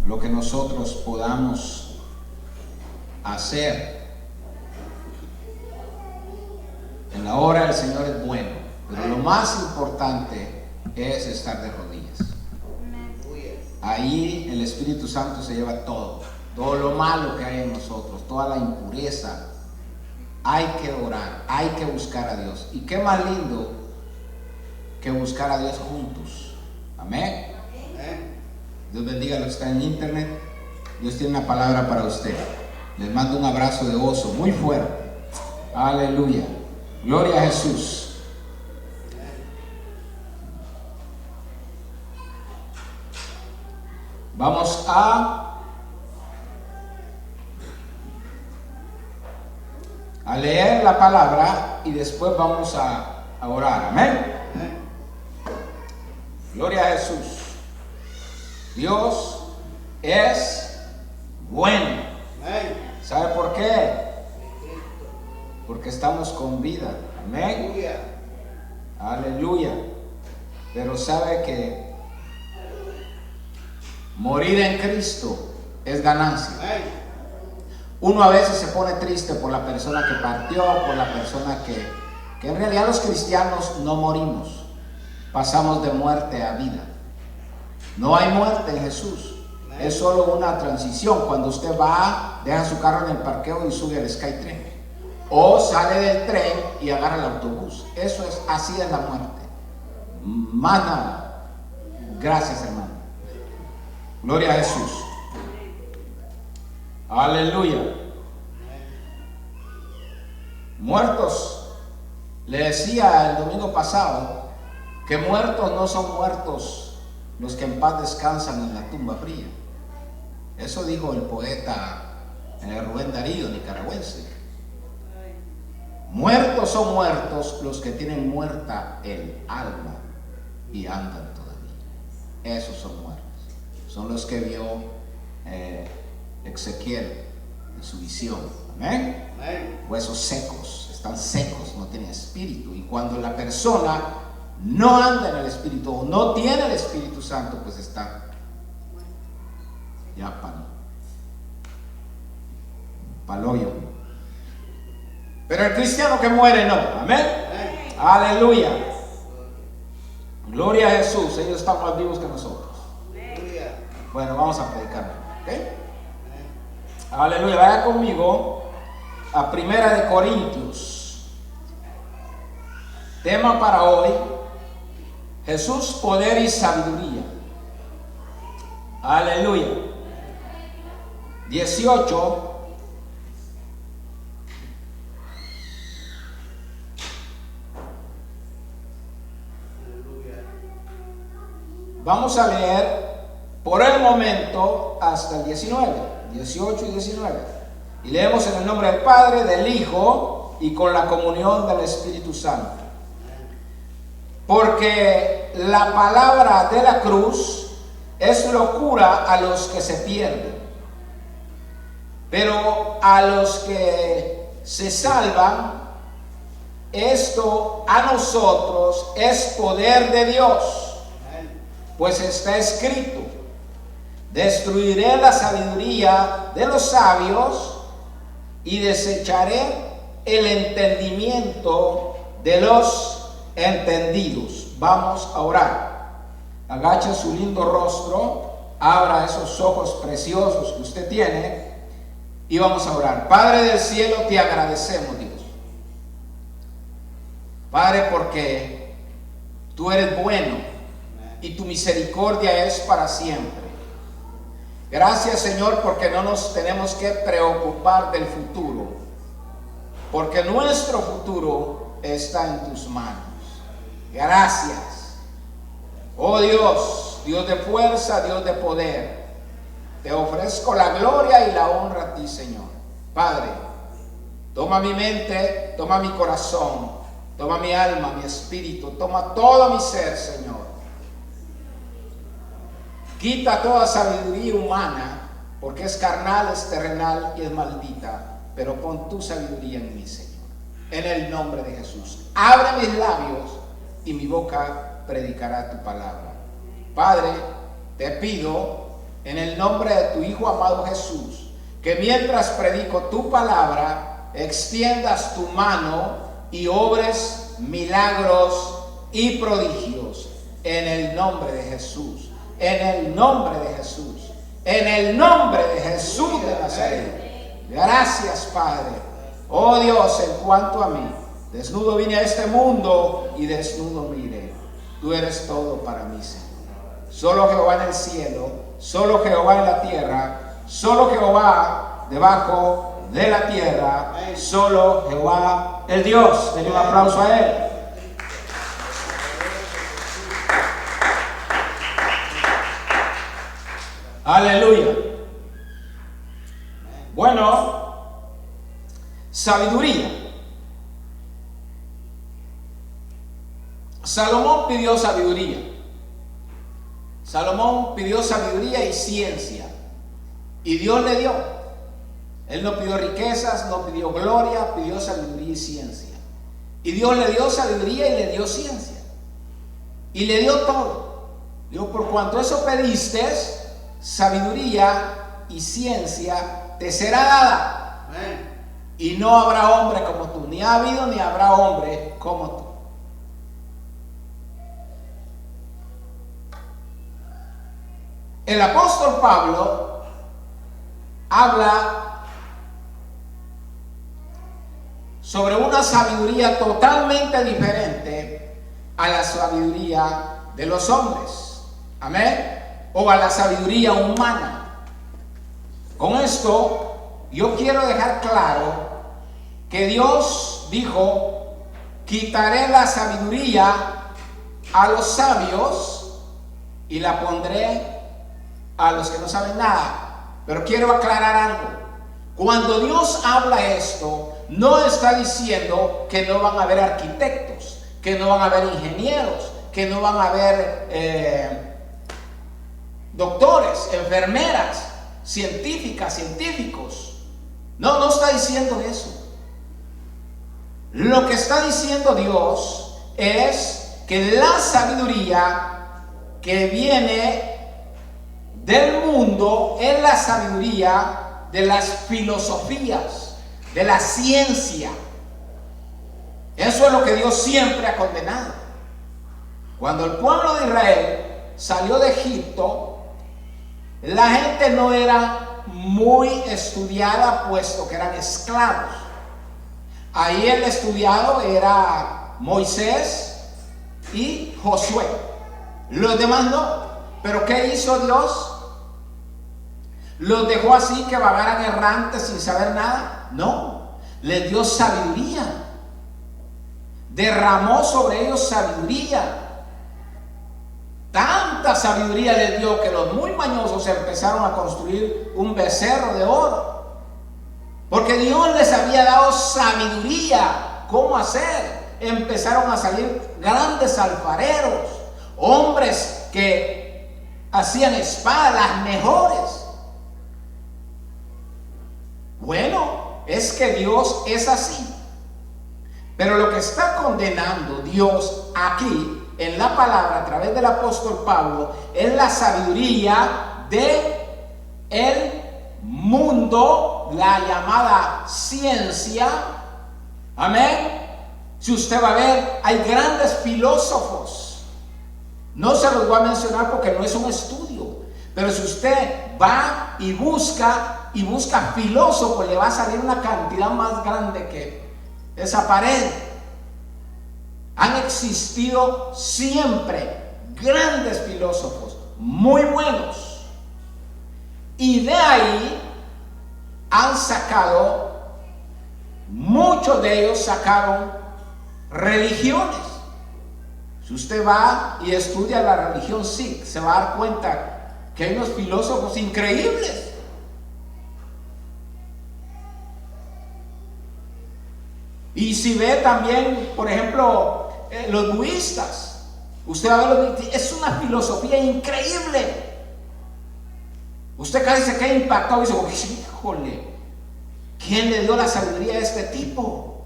lo que nosotros podamos hacer. En la hora del Señor es bueno, pero lo más importante es estar de rodillas. Ahí el Espíritu Santo se lleva todo lo malo que hay en nosotros, toda la impureza. Hay que orar, hay que buscar a Dios. Y qué más lindo que buscar a Dios juntos. Amén. Dios bendiga a los que están en internet. Dios tiene una palabra para usted. Les mando un abrazo de gozo muy fuerte. Aleluya. Gloria a Jesús. Vamos a leer la palabra y después vamos a orar. Amén. Gloria a Jesús. Dios es bueno. ¿Sabe por qué? Porque estamos con vida. Amén. Aleluya. Pero sabe que morir en Cristo es ganancia. Uno a veces se pone triste por la persona que partió, por la persona que en realidad los cristianos no morimos. Pasamos de muerte a vida. No hay muerte en Jesús. Es solo una transición. Cuando usted va, deja su carro en el parqueo y sube al SkyTrain. O sale del tren y agarra el autobús. Eso es, así es la muerte. Más nada. Gracias, hermano. Gloria a Jesús. Aleluya. Muertos. Le decía el domingo pasado que muertos no son muertos los que en paz descansan en la tumba fría. Eso dijo el poeta Rubén Darío, nicaragüense. Muertos son muertos los que tienen muerta el alma y andan todavía. Esos son muertos. Son los que vio Ezequiel en su visión. Amén. Huesos secos, están secos, no tienen espíritu. Y cuando la persona no anda en el Espíritu o no tiene el Espíritu Santo, pues está ya paloyo. Pero el cristiano que muere no. Amén. Aleluya. Gloria a Jesús. Ellos están más vivos que nosotros. Bueno, vamos a predicar. ¿Okay? Aleluya. Vaya conmigo a 1 Corintios. Tema para hoy: Jesús, poder y sabiduría. Aleluya. 18. Vamos a leer por el momento hasta el 19, 18 y 19. Y leemos en el nombre del Padre, del Hijo y con la comunión del Espíritu Santo. Porque la palabra de la cruz es locura a los que se pierden, pero a los que se salvan, esto a nosotros es poder de Dios. Pues está escrito: destruiré la sabiduría de los sabios y desecharé el entendimiento de los entendidos. Vamos a orar. Agacha su lindo rostro, abra esos ojos preciosos que usted tiene y vamos a orar. Padre del cielo, te agradecemos, Dios. Padre, porque tú eres bueno y tu misericordia es para siempre. Gracias, Señor, porque no nos tenemos que preocupar del futuro, porque nuestro futuro está en tus manos. Gracias. Oh Dios, Dios de fuerza, Dios de poder, te ofrezco la gloria y la honra a ti, Señor. Padre, toma mi mente, toma mi corazón, toma mi alma, mi espíritu, toma todo mi ser, Señor. Quita toda sabiduría humana, porque es carnal, es terrenal y es maldita, pero pon tu sabiduría en mí, Señor. En el nombre de Jesús. Abre mis labios y mi boca predicará tu palabra. Padre, te pido en el nombre de tu Hijo amado Jesús, que mientras predico tu palabra, extiendas tu mano y obres milagros y prodigios, en el nombre de Jesús, en el nombre de Jesús, en el nombre de Jesús de Nazaret. Gracias, Padre. Oh Dios, en cuanto a mí, desnudo vine a este mundo y desnudo me iré. Tú eres todo para mí, Señor. Solo Jehová en el cielo, solo Jehová en la tierra, solo Jehová debajo de la tierra, solo Jehová el Dios. Denle un aplauso a Él. Aleluya. Bueno, sabiduría. Salomón pidió sabiduría. Salomón pidió sabiduría y ciencia, y Dios le dio. Él no pidió riquezas, no pidió gloria, pidió sabiduría y ciencia. Y Dios le dio sabiduría y le dio ciencia. Y le dio todo. Dijo, por cuanto eso pediste, sabiduría y ciencia te será dada. Amén. Y no habrá hombre como tú, ni ha habido ni habrá hombre como tú. El apóstol Pablo habla sobre una sabiduría totalmente diferente a la sabiduría de los hombres. Amén. O a la sabiduría humana. Con esto yo quiero dejar claro que Dios dijo: quitaré la sabiduría a los sabios y la pondré a los que no saben nada. Pero quiero aclarar algo. Cuando Dios habla esto, no está diciendo que no van a haber arquitectos, que no van a haber ingenieros, que no van a haber doctores, enfermeras, científicas, científicos. No, no está diciendo eso. Lo que está diciendo Dios es que la sabiduría que viene del mundo es la sabiduría de las filosofías, de la ciencia. Eso es lo que Dios siempre ha condenado. Cuando el pueblo de Israel salió de Egipto, la gente no era muy estudiada, puesto que eran esclavos. Ahí el estudiado era Moisés y Josué. Los demás no. ¿Pero qué hizo Dios? ¿Los dejó así que vagaran errantes sin saber nada? No, les dio sabiduría. Derramó sobre ellos sabiduría. Tanta sabiduría les dio que los muy mañosos empezaron a construir un becerro de oro. Porque Dios les había dado sabiduría. ¿Cómo hacer? Empezaron a salir grandes alfareros, hombres que hacían espadas, las mejores. Bueno, es que Dios es así. Pero lo que está condenando Dios aquí en la palabra a través del apóstol Pablo es la sabiduría de el mundo, la llamada ciencia. Amén. Si usted va a ver, hay grandes filósofos. No se los voy a mencionar porque no es un estudio, pero si usted va y busca filósofos, le va a salir una cantidad más grande que esa pared. Han existido siempre grandes filósofos, muy buenos, y de ahí han sacado, muchos de ellos sacaron religiones. Si usted va y estudia la religión Sikh, se va a dar cuenta que hay unos filósofos increíbles. Y si ve también, por ejemplo, los budistas, usted va a ver los budistas, es una filosofía increíble. Usted casi se queda impactado y dice: híjole, ¿quién le dio la sabiduría a este tipo?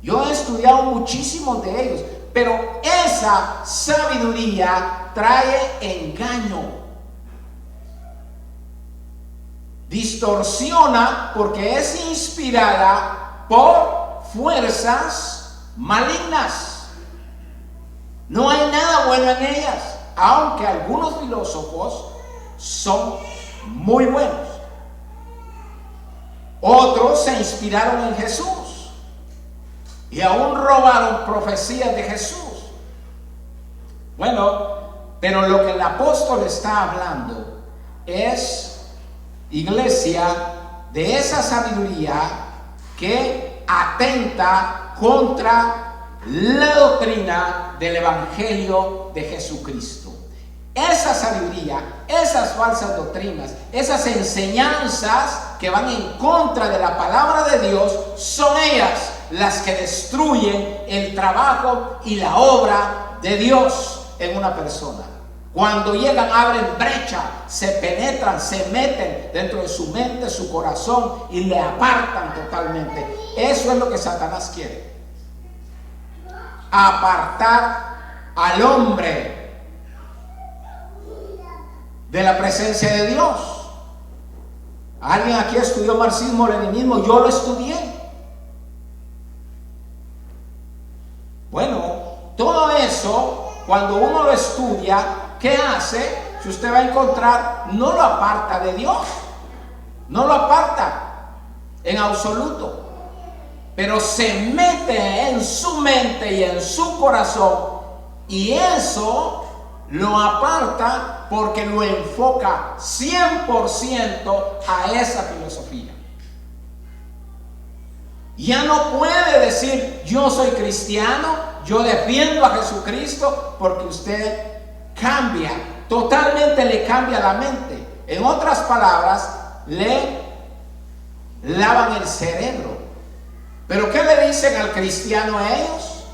Yo he estudiado muchísimos de ellos, pero esa sabiduría trae engaño. distorsiona porque es inspirada por fuerzas malignas. No hay nada bueno en ellas, aunque algunos filósofos son muy buenos. Otros se inspiraron en Jesús y aún robaron profecías de Jesús. Bueno, pero lo que el apóstol está hablando es, iglesia, de esa sabiduría que atenta contra la doctrina del Evangelio de Jesucristo. Esa sabiduría, esas falsas doctrinas, esas enseñanzas que van en contra de la palabra de Dios, son ellas las que destruyen el trabajo y la obra de Dios en una persona. Cuando llegan, abren brecha, se penetran, se meten dentro de su mente, su corazón y le apartan totalmente. Eso es lo que Satanás quiere. Apartar al hombre de la presencia de Dios. ¿Alguien aquí estudió marxismo-leninismo? Yo lo estudié. Bueno, todo eso, cuando uno lo estudia, ¿qué hace? Si usted va a encontrar, no lo aparta de Dios. No lo aparta en absoluto. Pero se mete en su mente y en su corazón, y eso lo aparta porque lo enfoca 100% a esa filosofía. Ya no puede decir yo soy cristiano, yo defiendo a Jesucristo, porque usted cambia, totalmente le cambia la mente. En otras palabras, le lavan el cerebro. Pero ¿qué le dicen al cristiano a ellos?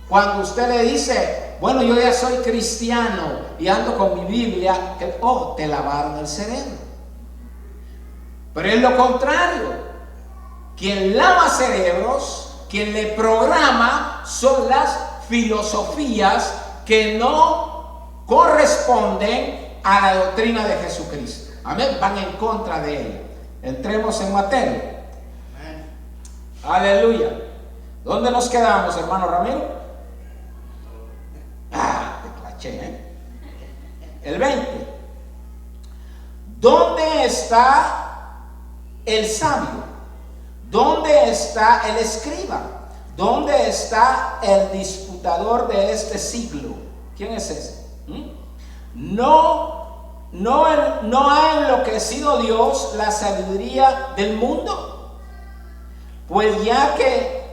Cuando usted le dice, bueno, yo ya soy cristiano y ando con mi Biblia, que, te lavaron el cerebro. Pero es lo contrario. Quien lava cerebros, quien le programa, son las filosofías que no corresponden a la doctrina de Jesucristo. Amén. Van en contra de ella. Entremos en materia. Aleluya. ¿Dónde nos quedamos, hermano Ramiro? Te claché, El 20. ¿Dónde está el sabio? ¿Dónde está el escriba? ¿Dónde está el disputador de este siglo? ¿Quién es ese? ¿No ha enloquecido Dios la sabiduría del mundo? Pues ya que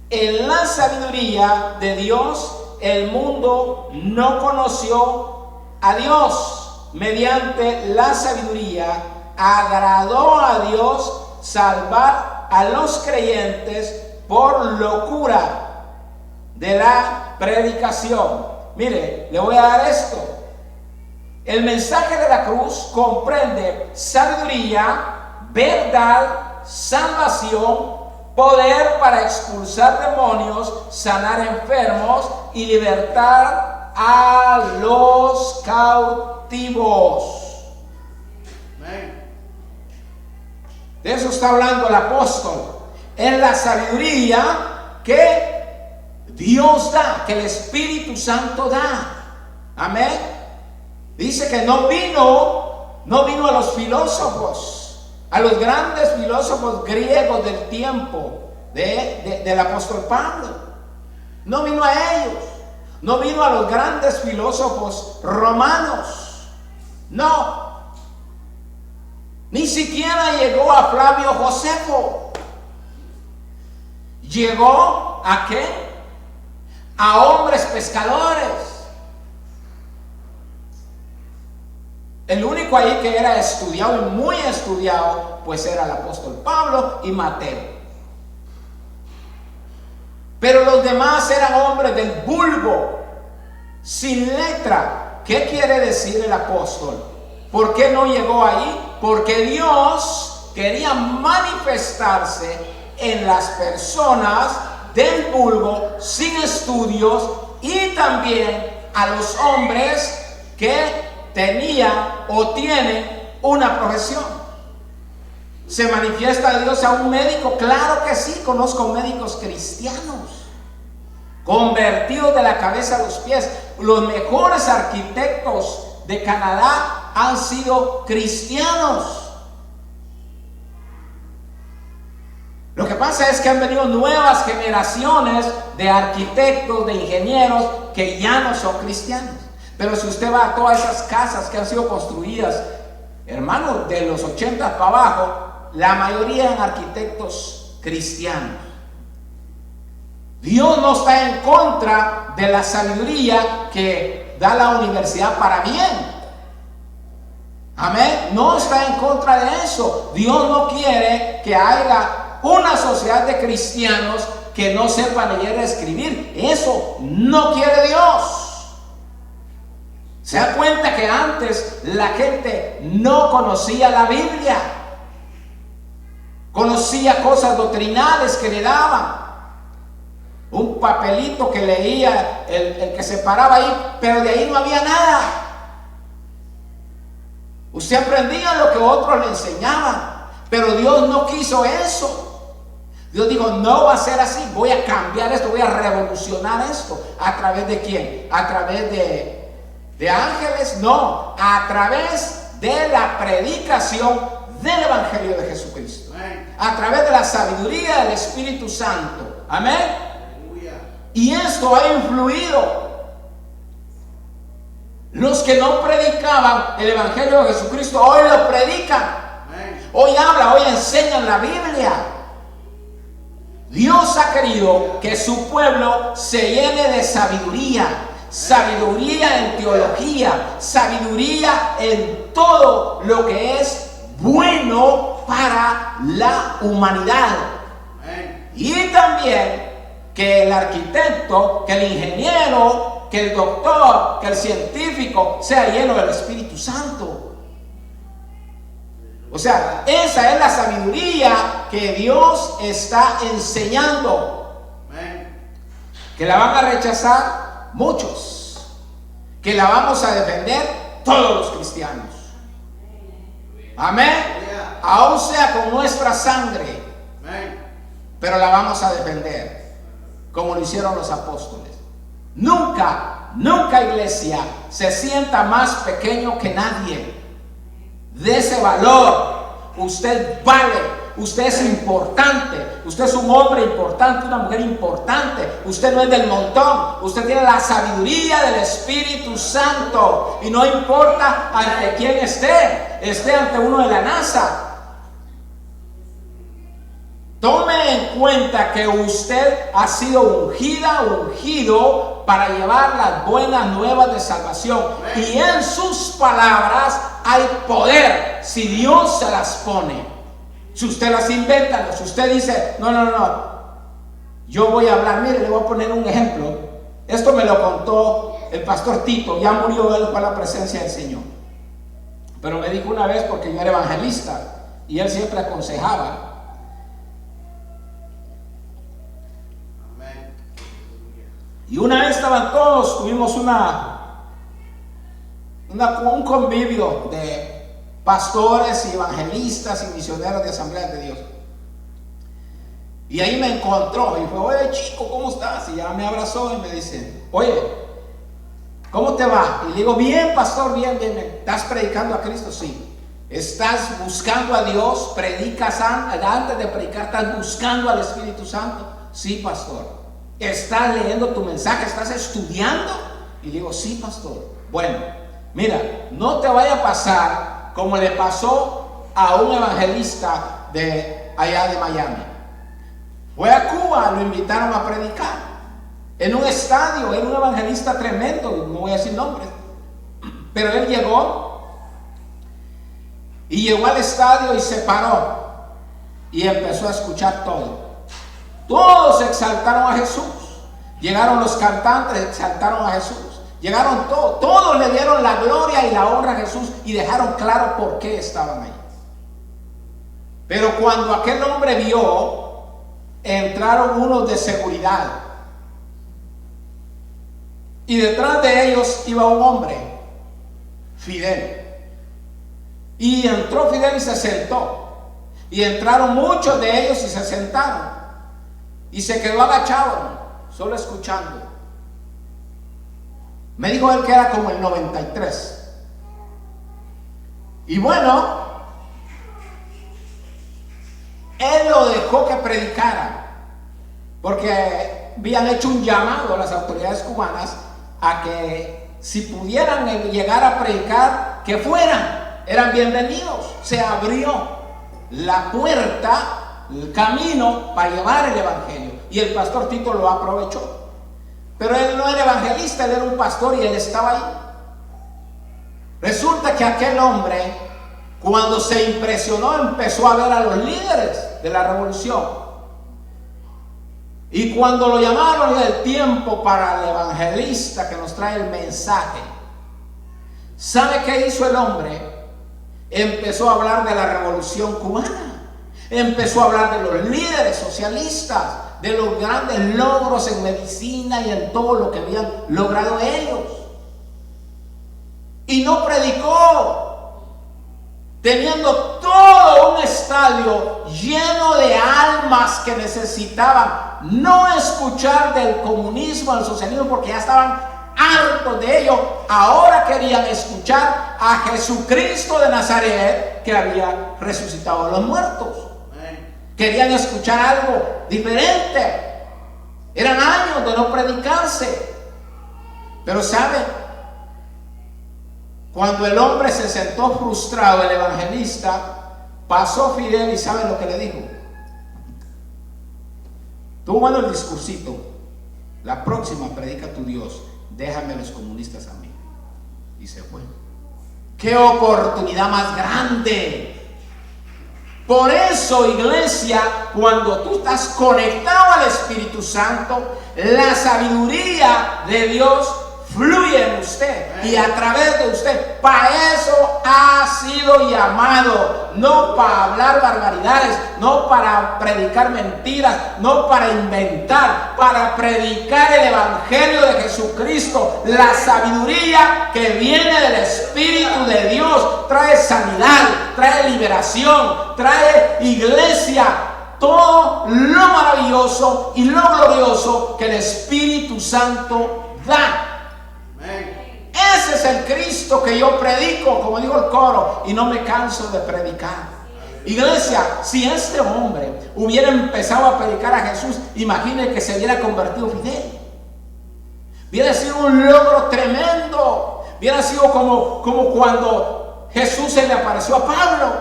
en la sabiduría de Dios el mundo no conoció a Dios, mediante la sabiduría agradó a Dios salvar a los creyentes por locura de la predicación. Mire, le voy a dar esto. El mensaje de la cruz comprende sabiduría, verdad, salvación, poder para expulsar demonios, sanar enfermos y libertar a los cautivos. De eso está hablando el apóstol. Es la sabiduría que Dios da, que el Espíritu Santo da. Amén. Dice que no vino a los filósofos, a los grandes filósofos griegos del tiempo del apóstol Pablo. No vino a ellos. No vino a los grandes filósofos romanos. No. Ni siquiera llegó a Flavio Josefo. ¿Llegó a qué? A hombres pescadores. El único ahí que era estudiado y muy estudiado, pues era el apóstol Pablo y Mateo. Pero los demás eran hombres del vulgo, sin letra. ¿Qué quiere decir el apóstol? ¿Por qué no llegó ahí? Porque Dios quería manifestarse en las personas del vulgo, sin estudios, y también a los hombres que tenían o tienen una profesión. ¿Se manifiesta Dios a un médico? Claro que sí, conozco médicos cristianos, convertidos de la cabeza a los pies. Los mejores arquitectos de Canadá han sido cristianos. Lo que pasa es que han venido nuevas generaciones de arquitectos, de ingenieros que ya no son cristianos. Pero si usted va a todas esas casas que han sido construidas, hermano, de los 80 para abajo, la mayoría eran arquitectos cristianos. Dios no está en contra de la sabiduría que da la universidad para bien. Amén. No está en contra de eso. Dios no quiere que haya una sociedad de cristianos que no sepan leer y escribir. Eso no quiere Dios. Se da cuenta que antes la gente no conocía la Biblia, conocía cosas doctrinales que le daban, un papelito que leía el que se paraba ahí, pero de ahí no había nada. Usted aprendía lo que otros le enseñaban, pero Dios no quiso eso. Dios dijo, no va a ser así, voy a cambiar esto, voy a revolucionar esto. ¿A través de quién? ¿A través de ángeles? No, a través de la predicación del Evangelio de Jesucristo. A través de la sabiduría del Espíritu Santo. Amén. Y esto ha influido. Los que no predicaban el Evangelio de Jesucristo, hoy lo predican. Hoy hablan, hoy enseñan la Biblia. Dios ha querido que su pueblo se llene de sabiduría. Sabiduría en teología, sabiduría en todo lo que es bueno para la humanidad. Y también que el arquitecto, que el ingeniero, que el doctor, que el científico sea lleno del Espíritu Santo. O sea, esa es la sabiduría que Dios está enseñando. Que la van a rechazar muchos, que la vamos a defender todos los cristianos. Amén. Aún sea con nuestra sangre, pero la vamos a defender, como lo hicieron los apóstoles. Nunca, iglesia, se sienta más pequeño que nadie. De ese valor. Usted vale, usted es importante, usted es un hombre importante, una mujer importante. Usted no es del montón, usted tiene la sabiduría del Espíritu Santo. Y no importa ante quién esté ante uno de la NASA. Tome en cuenta que usted ha sido ungido para llevar las buenas nuevas de salvación. Y en sus palabras hay poder si Dios se las pone. Si usted las inventa, si usted dice, no, yo voy a hablar, mire, le voy a poner un ejemplo. Esto me lo contó el pastor Tito, ya murió él para la presencia del Señor. Pero me dijo una vez, porque yo era evangelista, y él siempre aconsejaba. Y una vez estaban todos, tuvimos un convivio de pastores y evangelistas y misioneros de Asambleas de Dios. Y ahí me encontró y fue, oye chico, ¿cómo estás? Y ya me abrazó y me dice, oye, ¿cómo te va? Y le digo, bien pastor, bien. ¿Estás predicando a Cristo? Sí. ¿Estás buscando a Dios? ¿Predicas antes de predicar? ¿Estás buscando al Espíritu Santo? Sí, pastor. ¿Estás leyendo tu mensaje? ¿Estás estudiando? Y digo, sí, pastor. Bueno, mira, no te vaya a pasar como le pasó a un evangelista de allá de Miami. Fue a Cuba, lo invitaron a predicar en un estadio. Era un evangelista tremendo, no voy a decir nombres, pero él llegó al estadio y se paró y empezó a escuchar todo. Todos exaltaron a Jesús. Llegaron los cantantes, exaltaron a Jesús. Llegaron todos le dieron la gloria y la honra a Jesús y dejaron claro por qué estaban ahí. Pero cuando aquel hombre vio, entraron unos de seguridad. Y detrás de ellos iba un hombre, Fidel. Y entró Fidel y se sentó. Y entraron muchos de ellos y se sentaron. Y se quedó agachado, solo escuchando. Me dijo él que era como el 93. Y bueno, él lo dejó que predicara, porque habían hecho un llamado a las autoridades cubanas a que si pudieran llegar a predicar, que fueran, eran bienvenidos. Se abrió la puerta, el camino para llevar el evangelio, y el pastor Tito lo aprovechó. Pero él no era evangelista, él era un pastor y él estaba ahí. Resulta que aquel hombre, cuando se impresionó, empezó a ver a los líderes de la revolución. Y cuando lo llamaron del tiempo para el evangelista que nos trae el mensaje, ¿sabe qué hizo el hombre? Empezó a hablar de la revolución cubana. Empezó a hablar de los líderes socialistas, de los grandes logros en medicina y en todo lo que habían logrado ellos. Y no predicó, teniendo todo un estadio lleno de almas que necesitaban no escuchar del comunismo, del socialismo, porque ya estaban hartos de ello. Ahora querían escuchar a Jesucristo de Nazaret, que había resucitado a los muertos. Querían escuchar algo diferente. Eran años de no predicarse. Pero ¿sabe? Cuando el hombre se sentó frustrado, el evangelista, pasó Fidel y ¿sabe lo que le dijo? Tú, bueno, el discursito, la próxima predica tu Dios, déjame a los comunistas a mí. Y se fue. ¡Qué oportunidad más grande! Por eso, iglesia, cuando tú estás conectado al Espíritu Santo, la sabiduría de Dios fluye en usted y a través de usted. Para eso ha sido llamado, no para hablar barbaridades, no para predicar mentiras, no para inventar, para predicar el evangelio de Jesucristo. La sabiduría que viene del Espíritu de Dios trae sanidad, trae liberación, trae iglesia, todo lo maravilloso y lo glorioso que el Espíritu Santo da. Ese es el Cristo que yo predico, como dijo el coro, y no me canso de predicar. Iglesia, si este hombre hubiera empezado a predicar a Jesús, imagine que se hubiera convertido Fidel. Hubiera sido un logro tremendo. Hubiera sido como Cuando Jesús se le apareció a Pablo.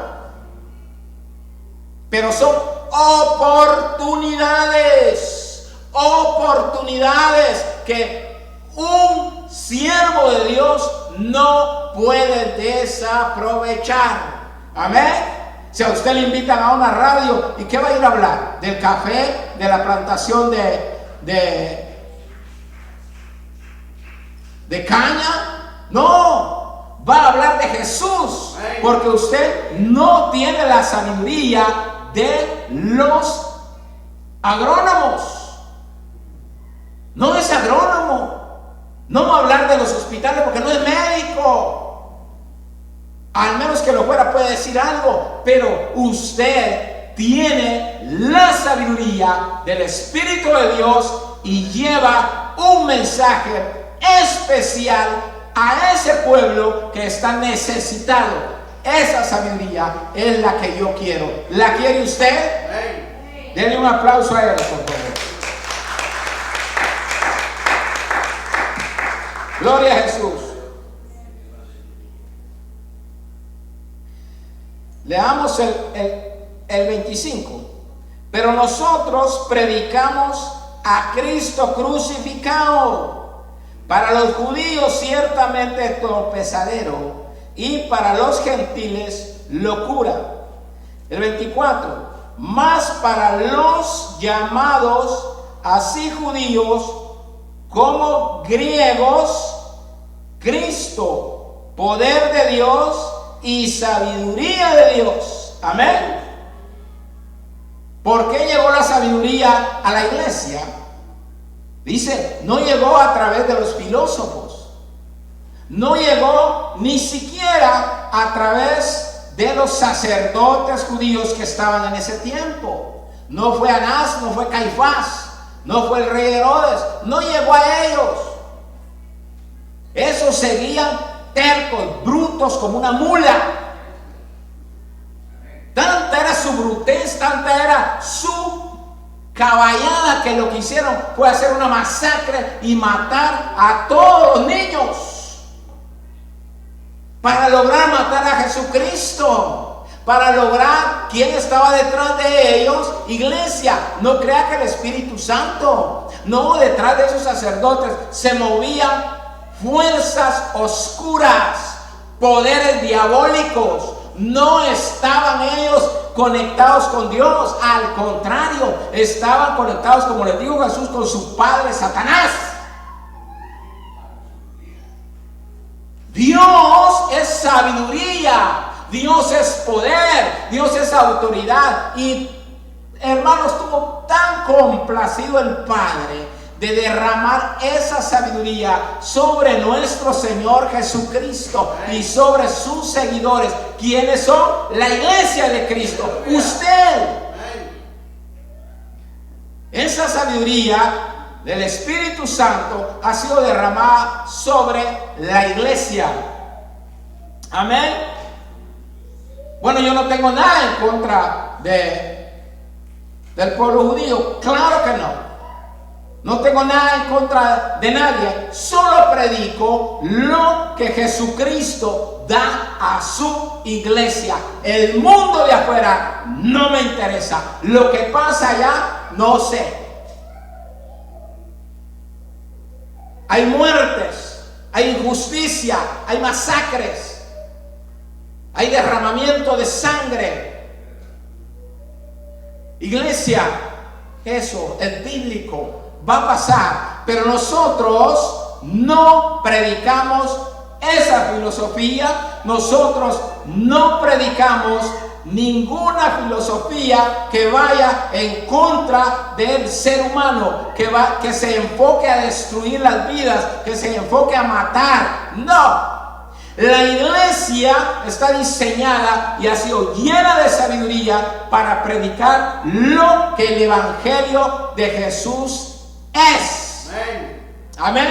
Pero son oportunidades que un siervo de Dios no puede desaprovechar. Amén. Si a usted le invitan a una radio, ¿y qué va a ir a hablar? ¿Del café? ¿De la plantación de caña? No, va a hablar de Jesús, porque usted no tiene la sabiduría de los agrónomos. No es agrónomo. No va a hablar de los hospitales porque no es médico. Al menos que lo fuera puede decir algo. Pero usted tiene la sabiduría del Espíritu de Dios y lleva un mensaje especial a ese pueblo que está necesitado. Esa sabiduría es la que yo quiero. ¿La quiere usted? Denle un aplauso a él, por favor. Gloria a Jesús. Leamos el 25. Pero nosotros predicamos a Cristo crucificado, para los judíos ciertamente tropezadero, y para los gentiles locura. El 24. Mas para los llamados, así judíos como griegos, Cristo, poder de Dios y sabiduría de Dios. Amén. ¿Por qué llegó la sabiduría a la iglesia? Dice, no llegó a través de los filósofos, no llegó ni siquiera a través de los sacerdotes judíos que estaban en ese tiempo. No fue Anás, no fue Caifás, no fue el rey Herodes, no llegó a ellos. Esos seguían tercos, brutos como una mula. Tanta era su brutez, tanta era su caballada, que lo que hicieron fue hacer una masacre y matar a todos los niños para lograr matar a Jesucristo, para lograr quién estaba detrás de ellos. Iglesia, no crea que el Espíritu Santo, no, detrás de esos sacerdotes se movían fuerzas oscuras, poderes diabólicos. No estaban ellos conectados con Dios, al contrario, estaban conectados, como les dijo Jesús, con su padre Satanás. Dios es sabiduría, Dios es poder, Dios es autoridad. Y hermanos, estuvo tan complacido el Padre de derramar esa sabiduría sobre nuestro Señor Jesucristo y sobre sus seguidores, quienes son la iglesia de Cristo, usted. Esa sabiduría del Espíritu Santo ha sido derramada sobre la iglesia. Amén. Bueno, yo no tengo nada en contra del pueblo judío, claro que no. No tengo nada en contra de nadie, solo predico lo que Jesucristo da a su iglesia. El mundo de afuera no me interesa. Lo que pasa allá, no sé. Hay muertes, hay injusticia, hay masacres, hay derramamiento de sangre. Iglesia, eso es bíblico. Va a pasar, pero nosotros no predicamos esa filosofía. Nosotros no predicamos ninguna filosofía que vaya en contra del ser humano, que se enfoque a destruir las vidas, que se enfoque a matar. No. La iglesia está diseñada y ha sido llena de sabiduría para predicar lo que el evangelio de Jesús es. Amén.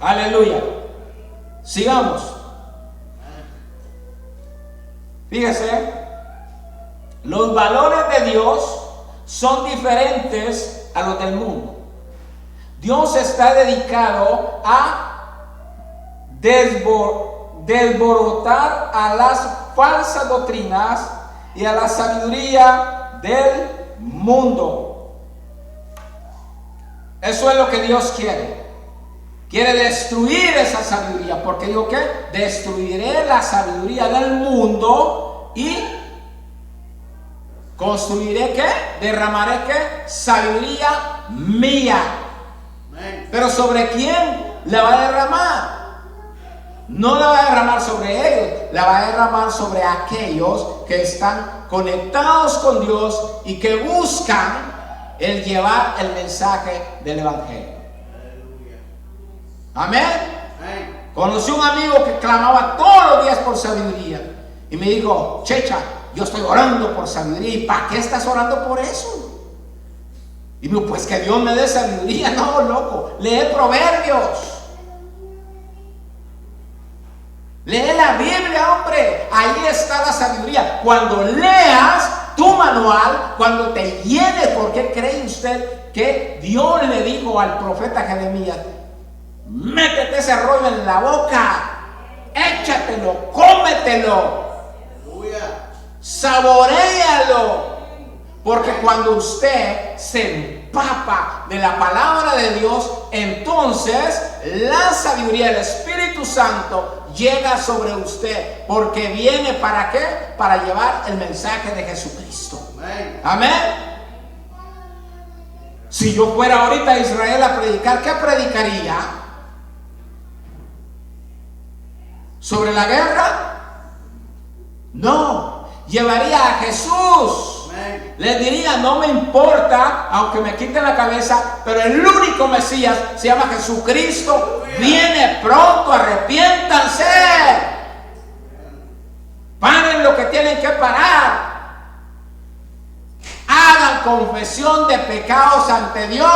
Aleluya. Sigamos. Fíjese, los valores de Dios son diferentes a los del mundo. Dios está dedicado a desborotar a las falsas doctrinas y a la sabiduría del mundo. Eso es lo que Dios quiere. Quiere destruir esa sabiduría, porque digo que destruiré la sabiduría del mundo y construiré ¿qué? Derramaré ¿qué? Sabiduría mía. Pero ¿sobre quién la va a derramar? No la va a derramar sobre ellos, la va a derramar sobre aquellos que están conectados con Dios y que buscan el llevar el mensaje del evangelio. Amén. Conocí un amigo que clamaba todos los días por sabiduría y me dijo: Checha, yo estoy orando por sabiduría. ¿Y para qué estás orando por eso? Y me dijo: pues que Dios me dé sabiduría. No, loco, lee Proverbios, lee la Biblia, hombre. Ahí está la sabiduría. Cuando leas tu manual, cuando te llenes, ¿por qué cree usted que Dios le dijo al profeta Jeremías: métete ese rollo en la boca, échatelo, cómetelo, saboréalo? Porque cuando usted se empapa de la palabra de Dios, entonces la sabiduría del Espíritu Santo llega sobre usted, porque viene ¿para qué? Para llevar el mensaje de Jesucristo. Amén. Si yo fuera ahorita a Israel a predicar, ¿qué predicaría? ¿Sobre la guerra? No, llevaría a Jesús. Les diría: no me importa, aunque me quiten la cabeza, pero el único Mesías se llama Jesucristo. Viene pronto, arrepiéntanse. Paren lo que tienen que parar. Hagan confesión de pecados ante Dios.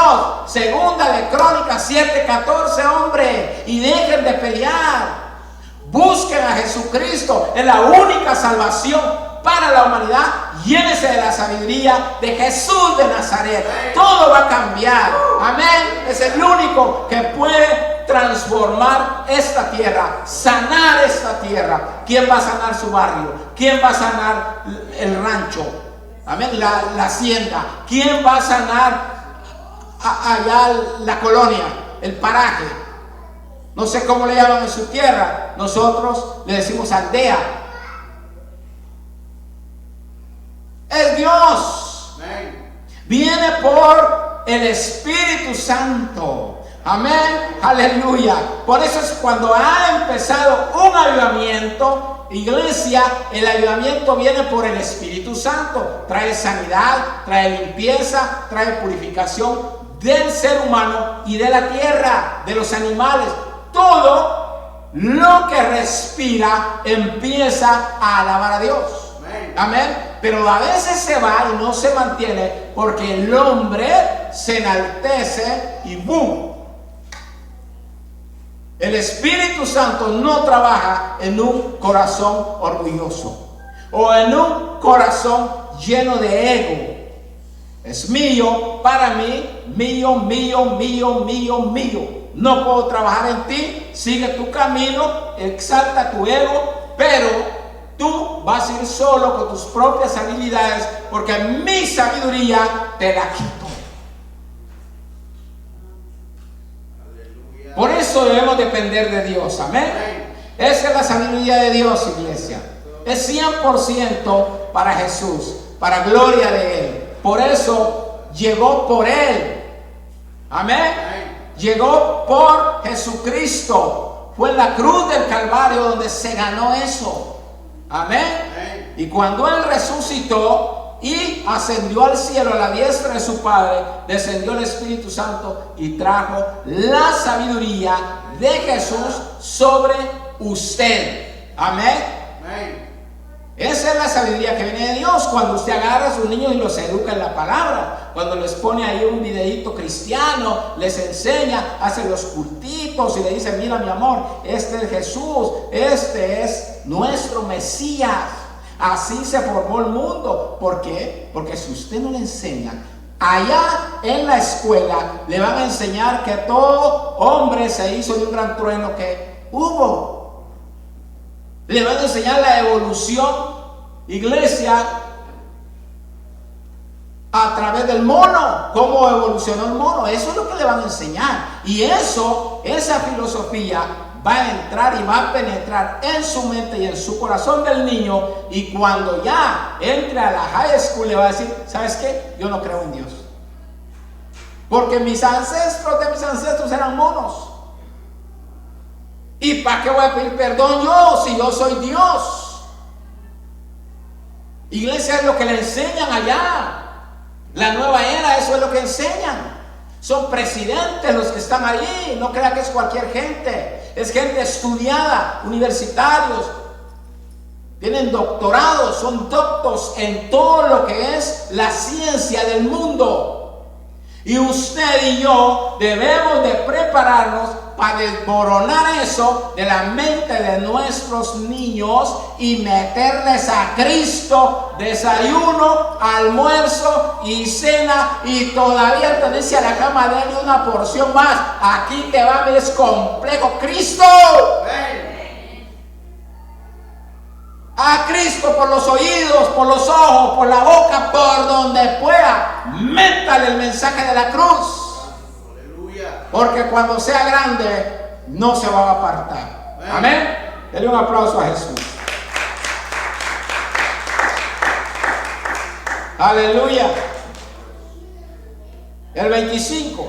Segunda de Crónicas 7:14, hombre. Y dejen de pelear. Busquen a Jesucristo. Es la única salvación para la humanidad. Llénese de la sabiduría de Jesús de Nazaret. Todo va a cambiar. Amén. Es el único que puede transformar esta tierra, sanar esta tierra. ¿Quién va a sanar su barrio? ¿Quién va a sanar el rancho? Amén, la hacienda. ¿Quién va a sanar allá la colonia, el paraje? No sé cómo le llaman en su tierra. Nosotros le decimos aldea. Es Dios. Viene por el Espíritu Santo. Amén, aleluya. Por eso es cuando ha empezado un avivamiento, iglesia, el avivamiento viene por el Espíritu Santo. Trae sanidad, trae limpieza, trae purificación del ser humano y de la tierra, de los animales. Todo lo que respira empieza a alabar a Dios. Amén. Pero a veces se va y no se mantiene porque el hombre se enaltece y ¡boom! El Espíritu Santo no trabaja en un corazón orgulloso o en un corazón lleno de ego. Es mío, para mí, mío, mío, mío, mío, mío. No puedo trabajar en ti. Sigue tu camino, exalta tu ego, pero tú vas a ir solo con tus propias habilidades, porque mi sabiduría te la quito. Por eso debemos depender de Dios. Amén. Esa es la sabiduría de Dios, iglesia. Es 100% para Jesús, para gloria de Él. Por eso llegó por Él. Amén. Llegó por Jesucristo. Fue en la cruz del Calvario donde se ganó eso. Amén. Y cuando Él resucitó y ascendió al cielo a la diestra de su Padre, descendió el Espíritu Santo y trajo la sabiduría de Jesús sobre usted. Amén. Esa es la sabiduría que viene de Dios. Cuando usted agarra a sus niños y los educa en la palabra, cuando les pone ahí un videíto cristiano, les enseña, hace los cultitos y le dice: mira mi amor, este es Jesús, este es nuestro Mesías. Así se formó el mundo. ¿Por qué? Porque si usted no le enseña, allá en la escuela le van a enseñar que todo hombre se hizo de un gran trueno que hubo. Le van a enseñar la evolución, iglesia, a través del mono. ¿Cómo evolucionó el mono? Eso es lo que le van a enseñar. Y esa filosofía va a entrar y va a penetrar en su mente y en su corazón del niño. Y cuando ya entre a la high school le va a decir: ¿sabes qué? Yo no creo en Dios, porque mis ancestros eran monos. ¿Y para qué voy a pedir perdón yo si yo soy Dios? Iglesia, es lo que le enseñan allá. La nueva era, eso es lo que enseñan. Son presidentes los que están allí. No crea que es cualquier gente. Es gente estudiada, universitarios. Tienen doctorados, son doctos en todo lo que es la ciencia del mundo. Y usted y yo debemos de prepararnos para desboronar eso de la mente de nuestros niños y meterles a Cristo desayuno, almuerzo y cena, y todavía tenerse a la cama de él una porción más. Aquí te va a ver, es complejo. Cristo. A Cristo por los oídos, por los ojos, por la boca, por donde pueda. Métale el mensaje de la cruz. Porque cuando sea grande no se va a apartar. Amén. Denle un aplauso a Jesús. Aleluya. El 25.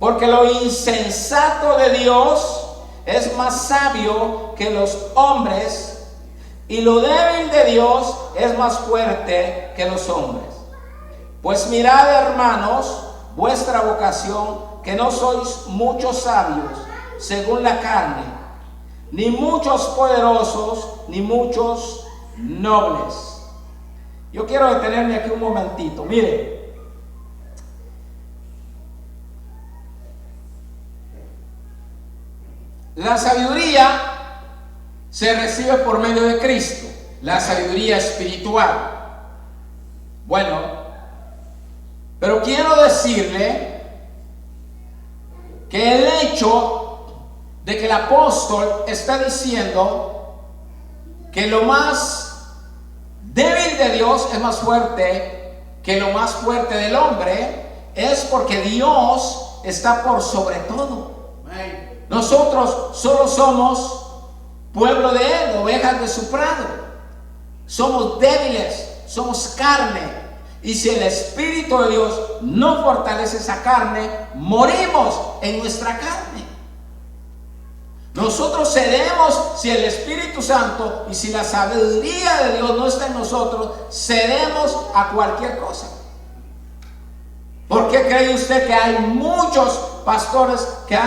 Porque lo insensato de Dios es más sabio que los hombres, y lo débil de Dios es más fuerte que los hombres. Pues mirad, hermanos, vuestra vocación, que no sois muchos sabios según la carne, ni muchos poderosos, ni muchos nobles. Yo quiero detenerme aquí un momentito. Mire, la sabiduría se recibe por medio de Cristo, la sabiduría espiritual. Bueno, pero quiero decirle que el hecho de que el apóstol está diciendo que lo más débil de Dios es más fuerte que lo más fuerte del hombre, es porque Dios está por sobre todo. Nosotros solo somos pueblo de Él, ovejas de su prado. Somos débiles, somos carne. Y si el Espíritu de Dios no fortalece esa carne, morimos en nuestra carne. Nosotros cedemos, si el Espíritu Santo y si la sabiduría de Dios no está en nosotros, cedemos a cualquier cosa. ¿Por qué cree usted que hay muchos pastores que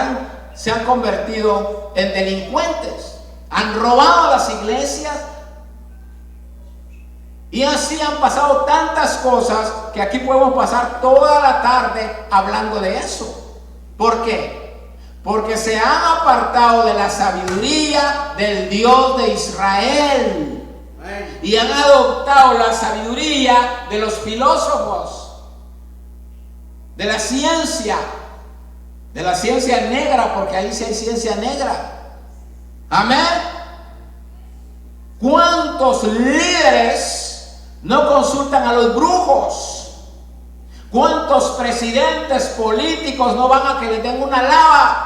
se han convertido en delincuentes? Han robado las iglesias y así han pasado tantas cosas que aquí podemos pasar toda la tarde hablando de eso. ¿Por qué? Porque se han apartado de la sabiduría del Dios de Israel y han adoptado la sabiduría de los filósofos, de la ciencia negra, porque ahí sí hay ciencia negra. Amén. ¿Cuántos líderes no consultan a los brujos? ¿Cuántos presidentes políticos no van a que les den una lava?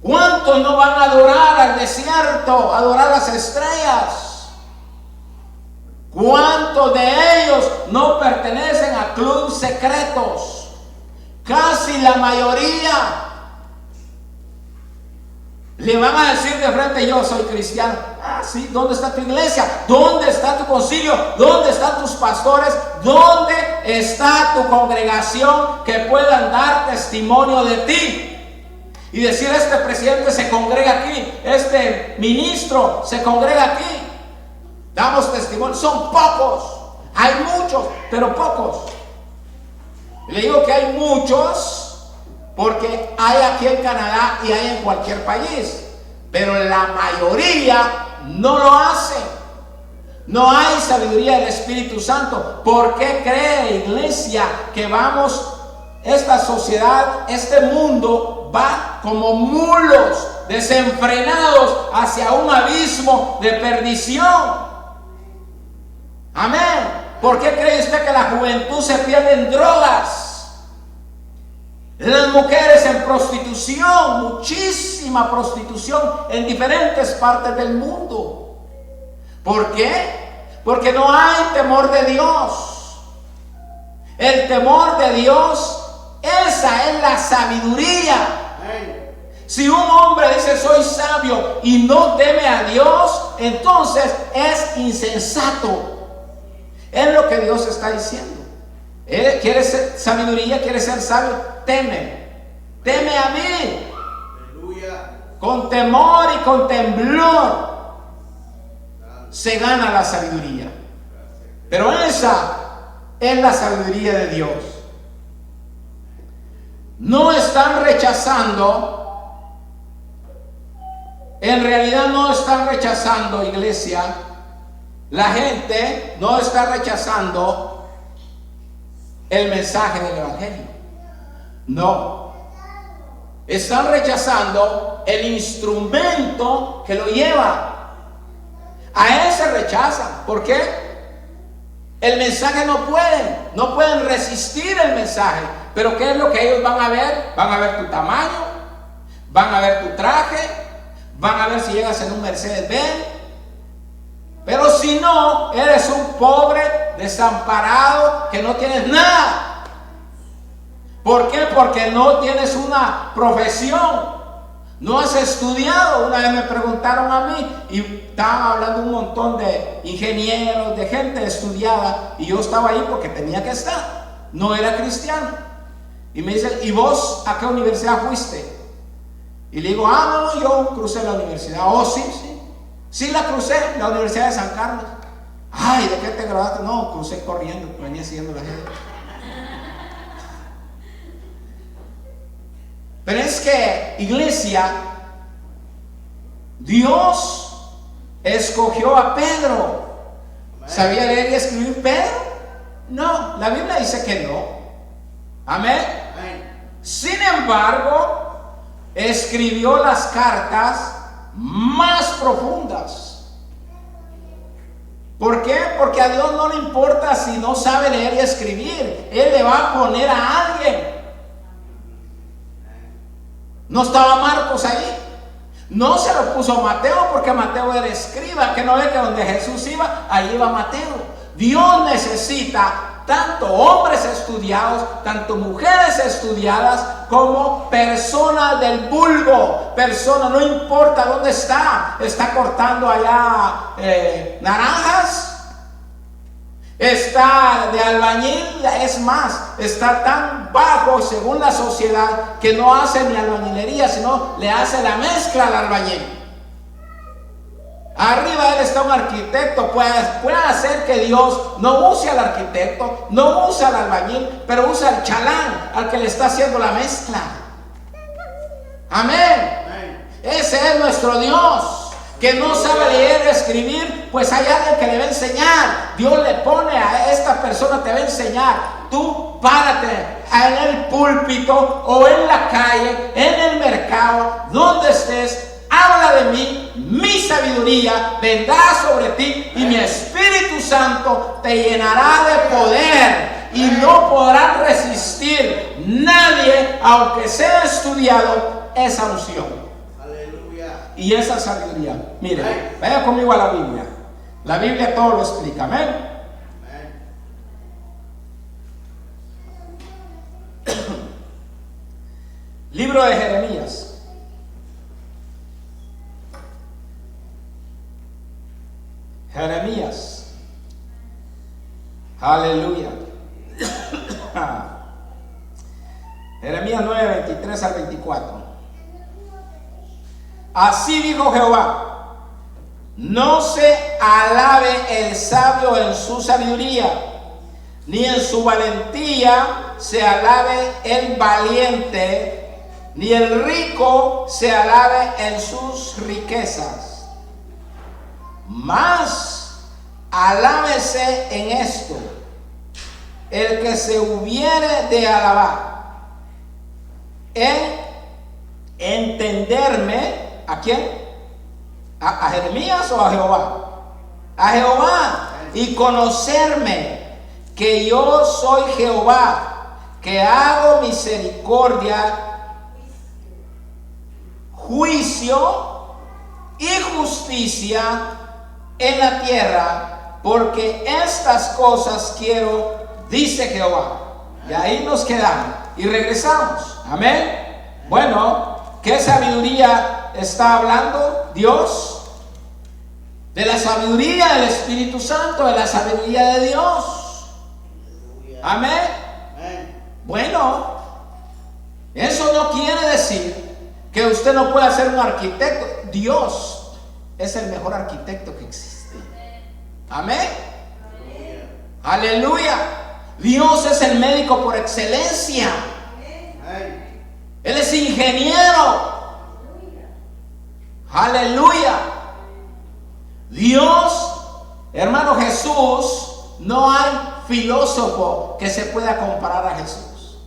¿Cuántos no van a adorar al desierto, a adorar las estrellas? ¿Cuántos de ellos no pertenecen a clubes secretos? Casi la mayoría. Le van a decir de frente: yo soy cristiano. Ah, sí, ¿dónde está tu iglesia? ¿Dónde está tu concilio? ¿Dónde están tus pastores? ¿Dónde está tu congregación que puedan dar testimonio de ti? Y decir: este presidente se congrega aquí, este ministro se congrega aquí. Damos testimonio. Son pocos. Hay muchos, pero pocos. Le digo que hay muchos porque hay aquí en Canadá y hay en cualquier país, pero la mayoría no lo hace. No hay sabiduría del Espíritu Santo. ¿Por qué cree, iglesia, que vamos, esta sociedad, este mundo va como mulos desenfrenados hacia un abismo de perdición? Amén. ¿Por qué cree usted que la juventud se pierde en drogas? Las mujeres en prostitución, muchísima prostitución en diferentes partes del mundo. ¿Por qué? Porque no hay temor de Dios. El temor de Dios, esa es la sabiduría. Si un hombre dice: soy sabio, y no teme a Dios, entonces es insensato. Es lo que Dios está diciendo. ¿Quiere ser sabiduría? ¿Quiere ser sabio? Teme a mí. Aleluya. Con temor y con temblor se gana la sabiduría. Pero esa es la sabiduría de Dios. No están rechazando, en realidad no están rechazando, iglesia. La gente no está rechazando el mensaje del Evangelio. No. Están rechazando el instrumento que lo lleva. A él se rechazan. ¿Por qué? El mensaje no pueden resistir el mensaje. Pero ¿qué es lo que ellos van a ver? Van a ver tu tamaño, van a ver tu traje, van a ver si llegas en un Mercedes-Benz. Pero si no, eres un pobre, desamparado, que no tienes nada. ¿Por qué? Porque no tienes una profesión, no has estudiado. Una vez me preguntaron a mí y estaban hablando un montón de ingenieros, de gente estudiada, y yo estaba ahí porque tenía que estar, no era cristiano. Y me dicen: ¿y vos a qué universidad fuiste? Y le digo, no, yo crucé la universidad. Oh, sí, sí. Sí la crucé, la Universidad de San Carlos. Ay, ¿de qué te graduaste? No, crucé corriendo, venía siguiendo la gente. Pero es que, iglesia, Dios escogió a Pedro. ¿Sabía leer y escribir Pedro? No, la Biblia dice que no. Amén. Sin embargo, escribió las cartas más profundas. ¿Por qué? Porque a Dios no le importa si no sabe leer y escribir. Él le va a poner a alguien. No estaba Marcos ahí. No se lo puso a Mateo porque Mateo era escriba, que no ve que donde Jesús iba, ahí iba Mateo. Dios necesita tanto hombres estudiados, tanto mujeres estudiadas, como personas del vulgo. Personas, no importa dónde está cortando allá naranjas, está de albañil, es más, está tan bajo según la sociedad que no hace ni albañilería, sino le hace la mezcla al albañil. Arriba él está un arquitecto, puede hacer que Dios no use al arquitecto, no use al albañil, pero usa al chalán, al que le está haciendo la mezcla. Amén. Ese es nuestro Dios. Que no sabe leer o escribir, pues hay alguien que le va a enseñar. Dios le pone a esta persona, te va a enseñar. Tú párate en el púlpito o en la calle, en el mercado, donde estés, habla de mí, mi sabiduría vendrá sobre ti y mi Espíritu Santo te llenará de poder y no podrán resistir nadie, aunque sea estudiado, esa unción y esa sabiduría. Mire, vaya conmigo a la Biblia. La Biblia todo lo explica. Amén. Libro de Jeremías. Jeremías. Aleluya. Jeremías 9, 23 al 24. Así dijo Jehová: no se alabe el sabio en su sabiduría, ni en su valentía se alabe el valiente, ni el rico se alabe en sus riquezas. Mas alábese en esto el que se hubiere de alabar, en entenderme. ¿A quién? ¿A Jeremías o a Jehová? A Jehová. Y conocerme que yo soy Jehová, que hago misericordia, juicio y justicia en la tierra, porque estas cosas quiero, dice Jehová. Y ahí nos quedamos y regresamos. Amén. Bueno, ¿qué sabiduría está hablando Dios? De la sabiduría del Espíritu Santo, de la sabiduría de Dios. Amén. Bueno, eso no quiere decir que usted no pueda ser un arquitecto. Dios es el mejor arquitecto que existe. Amén. Aleluya. Dios es el médico por excelencia. Él es ingeniero. Aleluya. Dios, hermano Jesús, no hay filósofo que se pueda comparar a Jesús.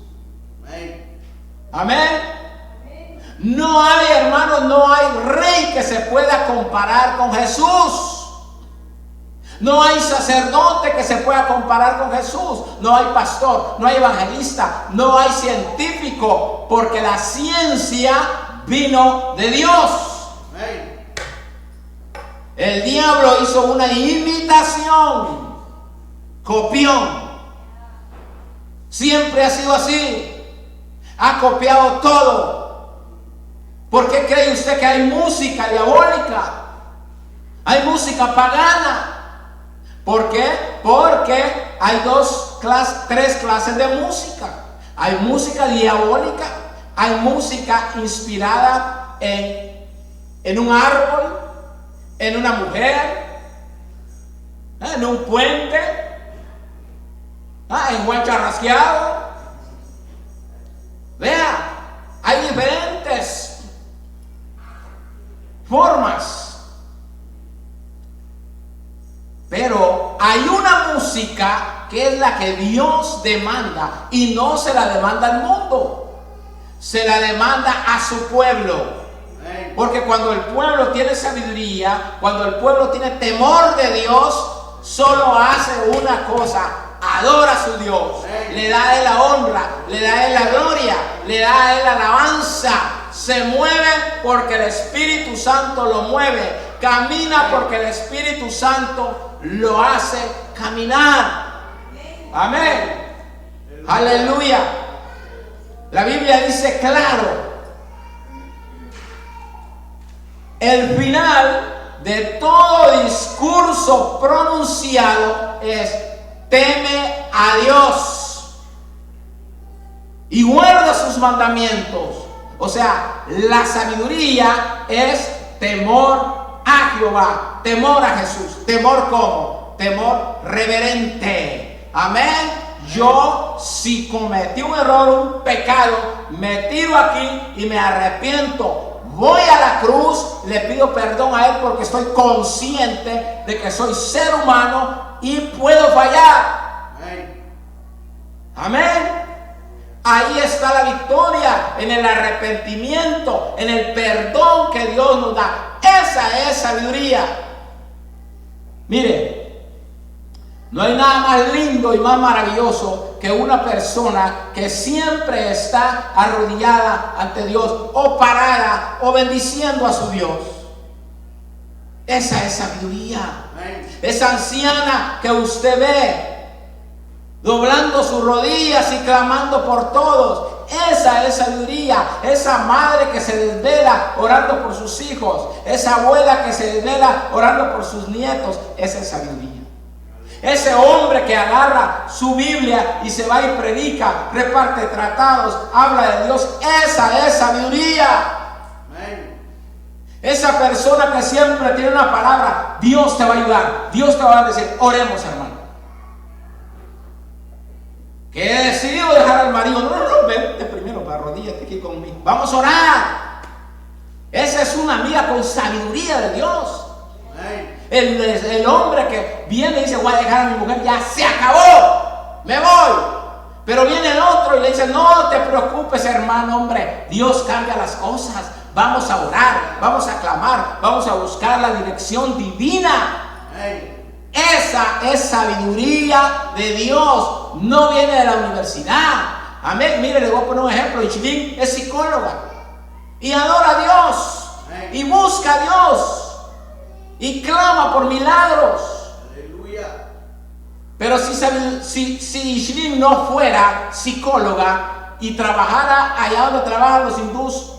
Amén. No hay, hermano, no hay rey que se pueda comparar con Jesús. No hay sacerdote que se pueda comparar con Jesús. No hay pastor, no hay evangelista, no hay científico, porque la ciencia vino de Dios. El diablo hizo una imitación, copión. Siempre ha sido así. Ha copiado todo. ¿Por qué cree usted que hay música diabólica? Hay música pagana. ¿Por qué? Porque hay tres clases de música. Hay música diabólica, hay música inspirada en un árbol, en una mujer, en un puente, en Juan Charrasqueado. Vea, hay diferentes formas, pero hay una música que es la que Dios demanda, y no se la demanda al mundo, se la demanda a su pueblo. Porque cuando el pueblo tiene sabiduría, cuando el pueblo tiene temor de Dios, solo hace una cosa: adora a su Dios, le da a Él la honra, le da a Él la gloria, le da a Él la alabanza. Se mueve porque el Espíritu Santo lo mueve, camina porque el Espíritu Santo lo hace caminar. Amén. Aleluya. La Biblia dice claro: el final de todo discurso pronunciado es: teme a Dios y guarda sus mandamientos. O sea, la sabiduría es temor a Jehová, temor a Jesús. ¿Temor cómo? Temor reverente. Amén. Yo, si cometí un error, un pecado, me tiro aquí y me arrepiento. Voy a la cruz, le pido perdón a Él porque estoy consciente de que soy ser humano y puedo fallar. Amén. Ahí está la victoria, en el arrepentimiento, en el perdón que Dios nos da. Esa es sabiduría. Mire, no hay nada más lindo y más maravilloso que una persona que siempre está arrodillada ante Dios, o parada, o bendiciendo a su Dios. Esa es sabiduría. Esa anciana que usted ve doblando sus rodillas y clamando por todos, esa es sabiduría. Esa madre que se desvela orando por sus hijos, esa abuela que se desvela orando por sus nietos, esa es sabiduría. Ese hombre que agarra su Biblia y se va y predica, reparte tratados, habla de Dios, esa es sabiduría. Esa persona que siempre tiene una palabra: Dios te va a ayudar, Dios te va a decir, oremos, hermano. Que he decidido dejar al marido. No, vente primero, para arrodíllate aquí conmigo. Vamos a orar. Esa es una amiga con sabiduría de Dios. El hombre que viene y dice: voy a dejar a mi mujer, ya se acabó, me voy. Pero viene el otro y le dice: no te preocupes, hermano, hombre, Dios cambia las cosas. Vamos a orar, vamos a clamar, vamos a buscar la dirección divina. Esa es sabiduría de Dios, no viene de la universidad. Amén. Mire, le voy a poner un ejemplo. Ichlin es psicóloga y adora a Dios y busca a Dios y clama por milagros. Aleluya. Pero si Ichlin no fuera psicóloga y trabajara allá donde trabajan los hindús,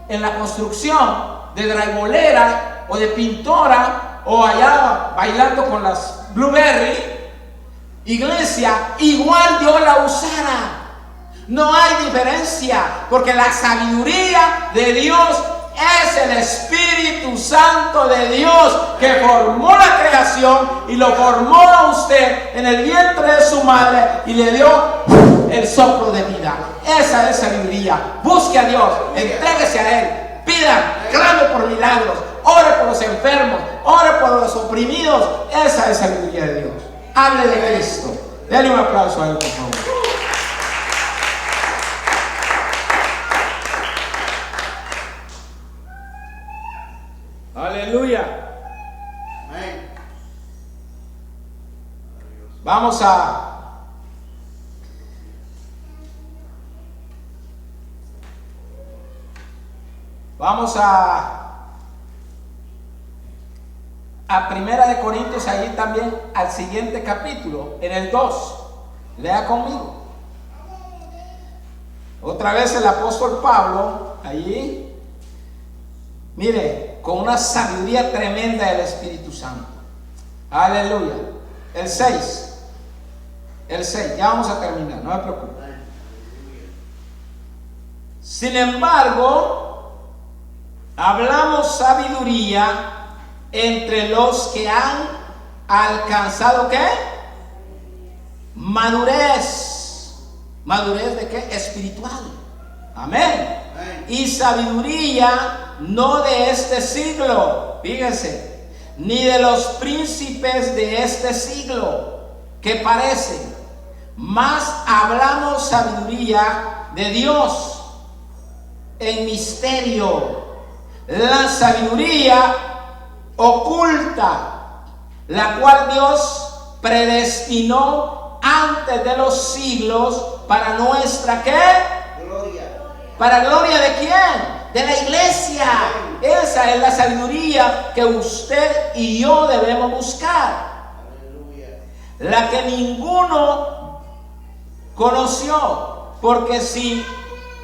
en la construcción, de drywallera o de pintora, o allá bailando con las Blueberry, iglesia, igual Dios la usara. No hay diferencia, porque la sabiduría de Dios es el Espíritu Santo de Dios, que formó la creación y lo formó a usted en el vientre de su madre y le dio el soplo de vida. Esa es sabiduría. Busque a Dios, entréguese a Él, pida, clame por milagros, ore por los enfermos, ore por los oprimidos. Esa es sabiduría de Dios. Hable de Cristo. Dale un aplauso a Él, por favor. Aleluya. Vamos a Primera de Corintios, ahí también al siguiente capítulo, en el 2. Lea conmigo. Otra vez el apóstol Pablo, allí, mire, con una sabiduría tremenda del Espíritu Santo. Aleluya. El 6, ya vamos a terminar, no me preocupe. Sin embargo, hablamos sabiduría entre los que han alcanzado ¿qué? Madurez. ¿Madurez de qué? Espiritual. Amén. Y sabiduría no de este siglo, fíjense, ni de los príncipes de este siglo que parecen, mas hablamos sabiduría de Dios en misterio, la sabiduría oculta, la cual Dios predestinó antes de los siglos para nuestra ¿qué? Gloria. ¿Para gloria de quién? De la iglesia. Esa es la sabiduría que usted y yo debemos buscar. Aleluya. La que ninguno conoció, porque si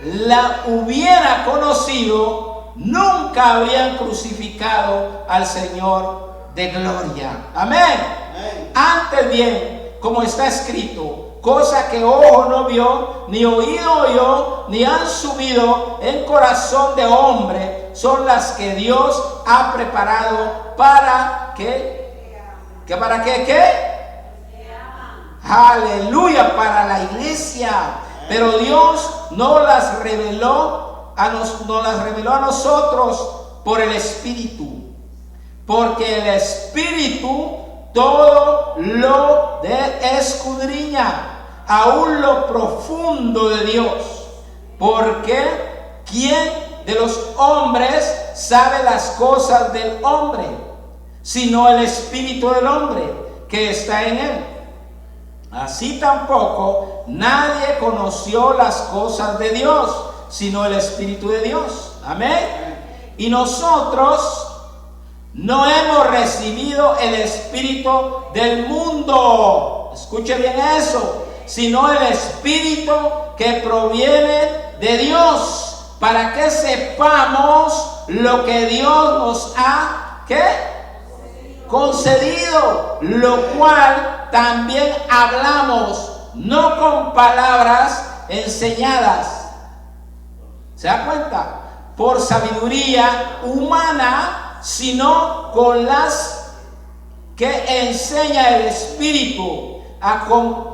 la hubiera conocido, nunca habrían crucificado al Señor de gloria. Amén. Amén. Antes bien, como está escrito, cosa que ojo no vio, ni oído oyó, ni han subido en corazón de hombre, son las que Dios ha preparado para ¿qué? ¿Que para qué? ¿Qué? Aleluya, para la iglesia. Pero Dios no las reveló a nosotros por el Espíritu, porque el Espíritu todo lo escudriña, aún lo profundo de Dios, porque ¿quién de los hombres sabe las cosas del hombre, sino el Espíritu del hombre que está en él? Así tampoco nadie conoció las cosas de Dios, sino el Espíritu de Dios. Amén. Y nosotros no hemos recibido el espíritu del mundo, escuche bien eso, sino el Espíritu que proviene de Dios, para que sepamos lo que Dios nos ha ¿qué? Concedido, lo cual también hablamos, no con palabras enseñadas, ¿se da cuenta? Por sabiduría humana, sino con las que enseña el Espíritu,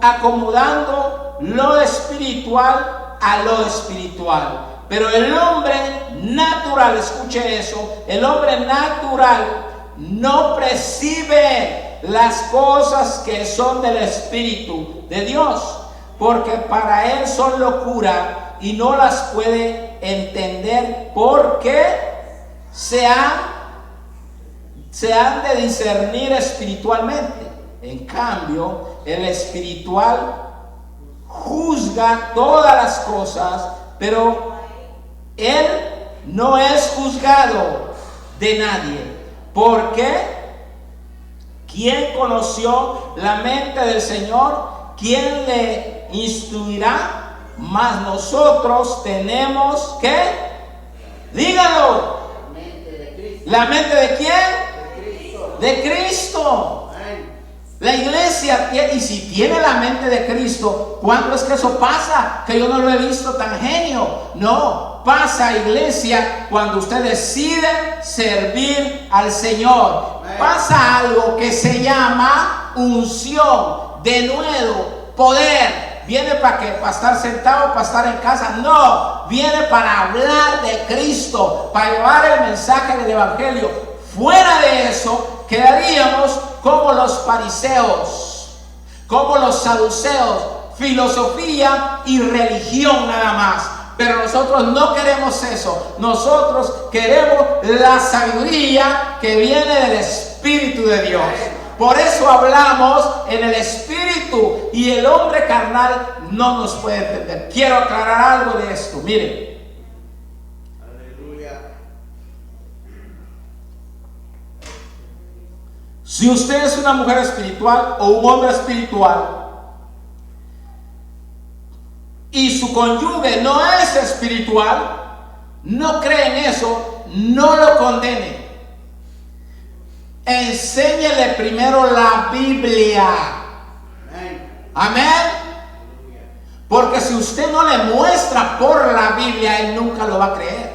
acomodando lo espiritual a lo espiritual. Pero el hombre natural, escuche eso, el hombre natural no percibe las cosas que son del Espíritu de Dios, porque para él son locura y no las puede entender, porque se han de discernir espiritualmente. En cambio, el espiritual juzga todas las cosas, pero él no es juzgado de nadie. Porque ¿quién conoció la mente del Señor? ¿Quién le instruirá? Mas nosotros tenemos ¿qué? Dígalo. ¿La mente de quién? De Cristo. La iglesia tiene, y si tiene la mente de Cristo, ¿cuándo es que eso pasa? Que yo no lo he visto tan genio. No, pasa, iglesia, cuando usted decide servir al Señor. Pasa algo que se llama unción, denuedo, poder. ¿Viene para qué? ¿Para estar sentado? ¿Para estar en casa? No, viene para hablar de Cristo, para llevar el mensaje del Evangelio. Fuera de eso, quedaríamos como los fariseos, como los saduceos, filosofía y religión nada más. Pero nosotros no queremos eso. Nosotros queremos la sabiduría que viene del Espíritu de Dios. Por eso hablamos en el Espíritu, y el hombre carnal no nos puede entender. Quiero aclarar algo de esto. Miren. Si usted es una mujer espiritual o un hombre espiritual y su cónyuge no es espiritual, no cree en eso, no lo condene. Enséñele primero la Biblia. Amén. Porque si usted no le muestra por la Biblia, él nunca lo va a creer.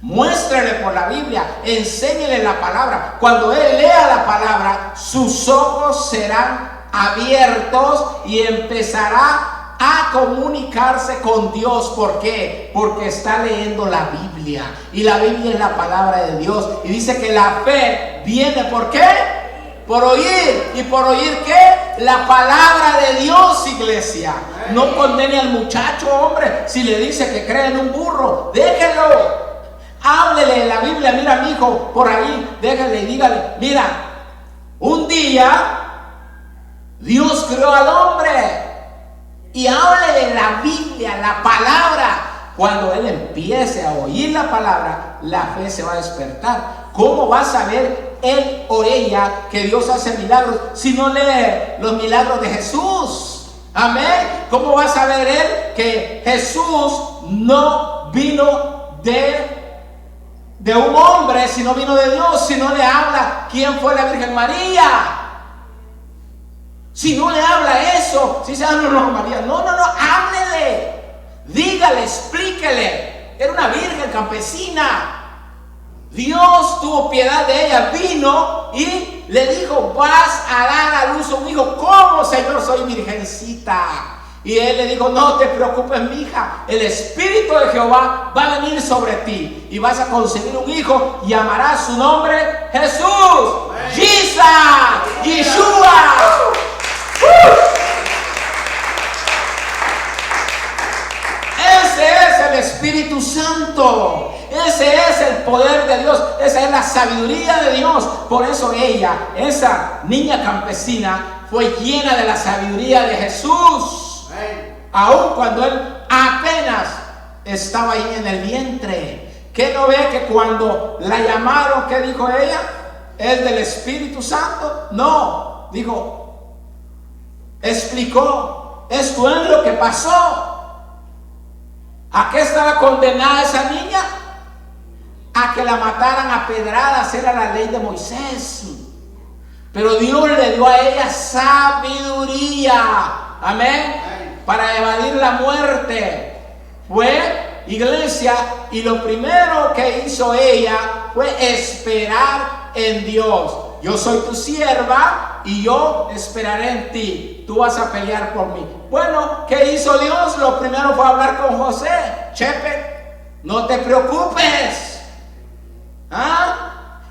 Muéstrele por la Biblia, enséñele la palabra. Cuando él lea la palabra, sus ojos serán abiertos y empezará a comunicarse con Dios. ¿Por qué? Porque está leyendo la Biblia, y la Biblia es la palabra de Dios, y dice que la fe viene ¿por qué? Por oír. ¿Y por oír qué? La palabra de Dios, iglesia. No condene al muchacho, hombre, si le dice que cree en un burro. Déjelo. Háblele de la Biblia. Mira, mi hijo, por ahí, déjale y dígale: mira, un día Dios creó al hombre. Y háblele de la Biblia, la palabra. Cuando él empiece a oír la palabra, la fe se va a despertar. ¿Cómo va a saber él o ella que Dios hace milagros si no lee los milagros de Jesús? Amén. ¿Cómo va a saber él que Jesús no vino de un hombre, si no vino de Dios? Si no le habla quién fue la Virgen María, si no le habla eso, si dice: no, María, no, háblele, dígale, explíquele. Era una virgen campesina. Dios tuvo piedad de ella, vino y le dijo: vas a dar a luz a un hijo. ¿Cómo, Señor? Soy virgencita. Y él le dijo: no te preocupes, mi hija, el Espíritu de Jehová va a venir sobre ti y vas a concebir un hijo, y llamarás su nombre Jesús. Jesus, Yeshua. Ese es el Espíritu Santo. Ese es el poder de Dios. Esa es la sabiduría de Dios. Por eso ella, esa niña campesina, fue llena de la sabiduría de Jesús. Aun cuando él apenas estaba ahí en el vientre. ¿Qué no ve que cuando la llamaron, qué dijo ella? ¿Es del Espíritu Santo? No, dijo, explicó: esto es lo que pasó. ¿A qué estaba condenada esa niña? A que la mataran a pedradas. Era la ley de Moisés. Pero Dios le dio a ella sabiduría, amén, para evadir la muerte. Fue, iglesia, y lo primero que hizo ella fue esperar en Dios. Yo soy tu sierva y yo esperaré en ti. Tú vas a pelear por mí. Bueno, ¿qué hizo Dios? Lo primero fue hablar con José. Chepe, no te preocupes.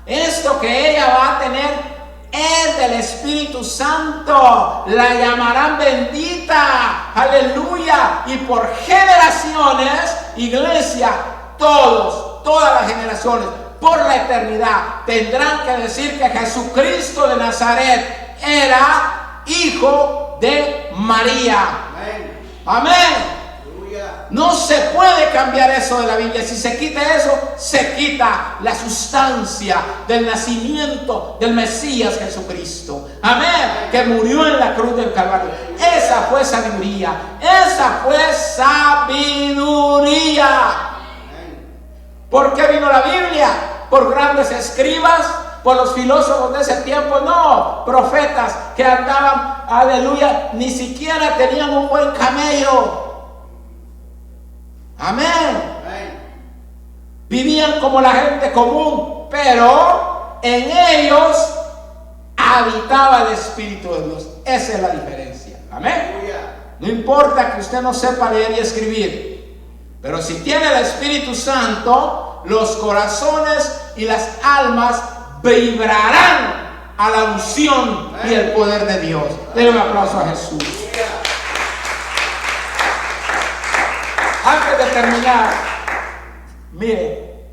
Esto que ella va a tener es del Espíritu Santo. La llamarán bendita. Aleluya. Y por generaciones, iglesia, todas las generaciones, por la eternidad, tendrán que decir que Jesucristo de Nazaret era hijo de María. Amén. No se puede cambiar eso de la Biblia. Si se quita eso, se quita la sustancia del nacimiento del Mesías Jesucristo. Amén. Que murió en la cruz del Calvario. Esa fue sabiduría. Esa fue sabiduría. ¿Por qué vino la Biblia? ¿Por grandes escribas? ¿Por los filósofos de ese tiempo? No, profetas que andaban, aleluya, ni siquiera tenían un buen camello. Amén. Vivían como la gente común, pero en ellos habitaba el Espíritu de Dios. Esa es la diferencia. Amén. No importa que usted no sepa leer y escribir, pero si tiene el Espíritu Santo, los corazones y las almas vibrarán a la unción y el poder de Dios. Denle un aplauso a Jesús. Antes de terminar, mire,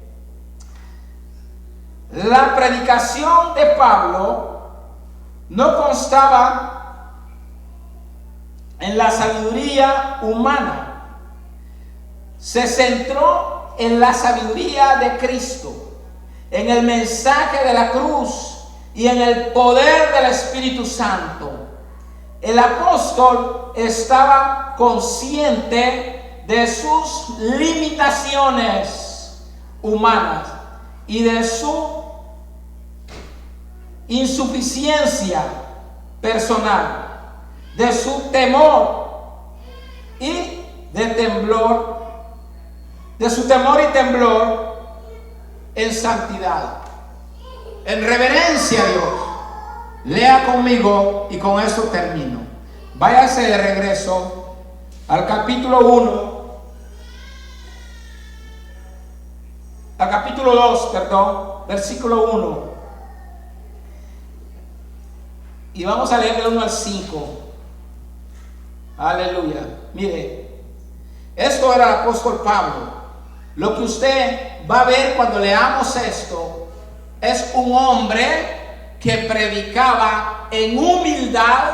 la predicación de Pablo no constaba en la sabiduría humana. Se centró en la sabiduría de Cristo, en el mensaje de la cruz y en el poder del Espíritu Santo. El apóstol estaba consciente de sus limitaciones humanas y de su insuficiencia personal, de su temor y de temblor, de su temor y temblor en santidad, en reverencia a Dios. Lea conmigo y con esto termino. Váyase de regreso al capítulo 1, al capítulo 2, perdón, versículo 1. Y vamos a leer del 1 al 5. Aleluya. Mire, esto era el apóstol Pablo. Lo que usted va a ver cuando leamos esto es un hombre que predicaba en humildad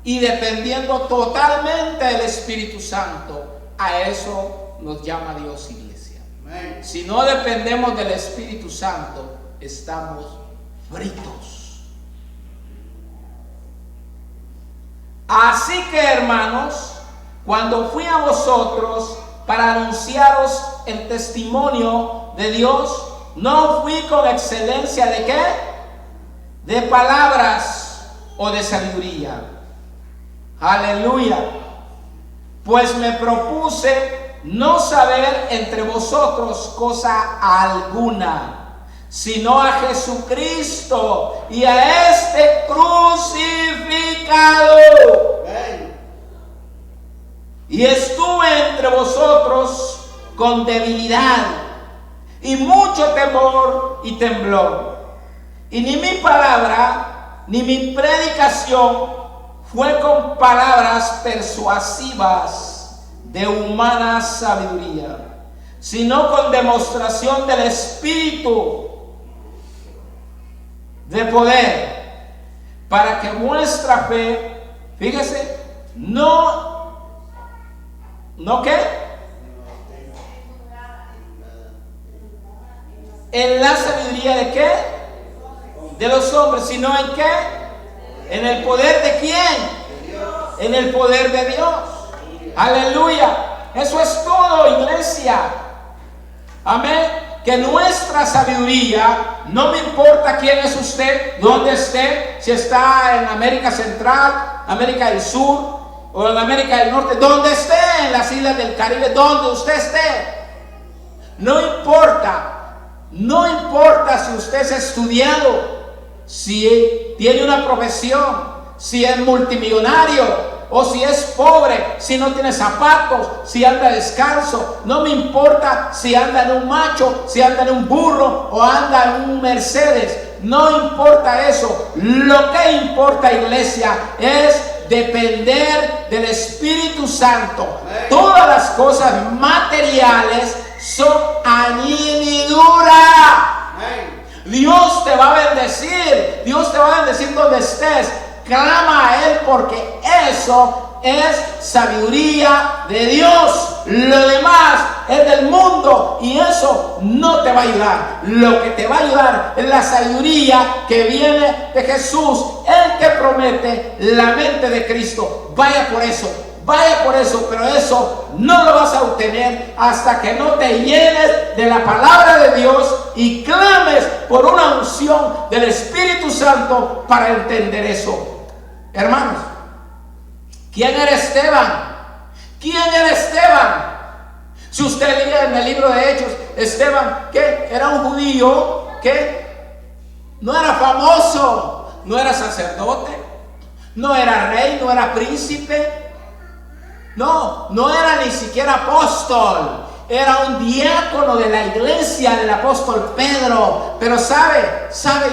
y dependiendo totalmente del Espíritu Santo. A eso nos llama Dios, iglesia. Amén. Si no dependemos del Espíritu Santo, estamos fritos. Así que, hermanos, cuando fui a vosotros para anunciaros el testimonio de Dios, no fui con excelencia de ¿qué? De palabras o de sabiduría. Aleluya. Pues me propuse no saber entre vosotros cosa alguna, sino a Jesucristo y a este crucificado. Y estuve entre vosotros con debilidad y mucho temor y temblor. Y ni mi palabra ni mi predicación fue con palabras persuasivas de humana sabiduría, sino con demostración del Espíritu, de poder, para que vuestra fe, fíjese, ¿no qué? En la sabiduría de qué? De los hombres, sino en qué? En el poder de quién? En el poder de Dios. Aleluya. Eso es todo, iglesia. Amén. Que nuestra sabiduría, no me importa quién es usted, dónde esté, si está en América Central, América del Sur o en América del Norte, donde esté, en las islas del Caribe, donde usted esté. No importa si usted es estudiado, si tiene una profesión, si es multimillonario o si es pobre, si no tiene zapatos, si anda descalzo. No me importa si anda en un macho, si anda en un burro o anda en un Mercedes. No importa eso. Lo que importa, iglesia, es depender del Espíritu Santo. Todas las cosas materiales son añadidura. Dios te va a bendecir. Dios te va a bendecir donde estés. Clama a Él, porque eso es sabiduría de Dios. Lo demás es del mundo y eso no te va a ayudar. Lo que te va a ayudar es la sabiduría que viene de Jesús, el que promete la mente de Cristo. Vaya por eso, pero eso no lo vas a obtener hasta que no te llenes de la palabra de Dios y clames por una unción del Espíritu Santo para entender eso. Hermanos, ¿quién era Esteban? ¿Quién era Esteban? Si usted lee en el libro de Hechos, Esteban, que era un judío que no era famoso, no era sacerdote, no era rey, no era príncipe. No era ni siquiera apóstol. Era un diácono de la iglesia del apóstol Pedro. Pero sabe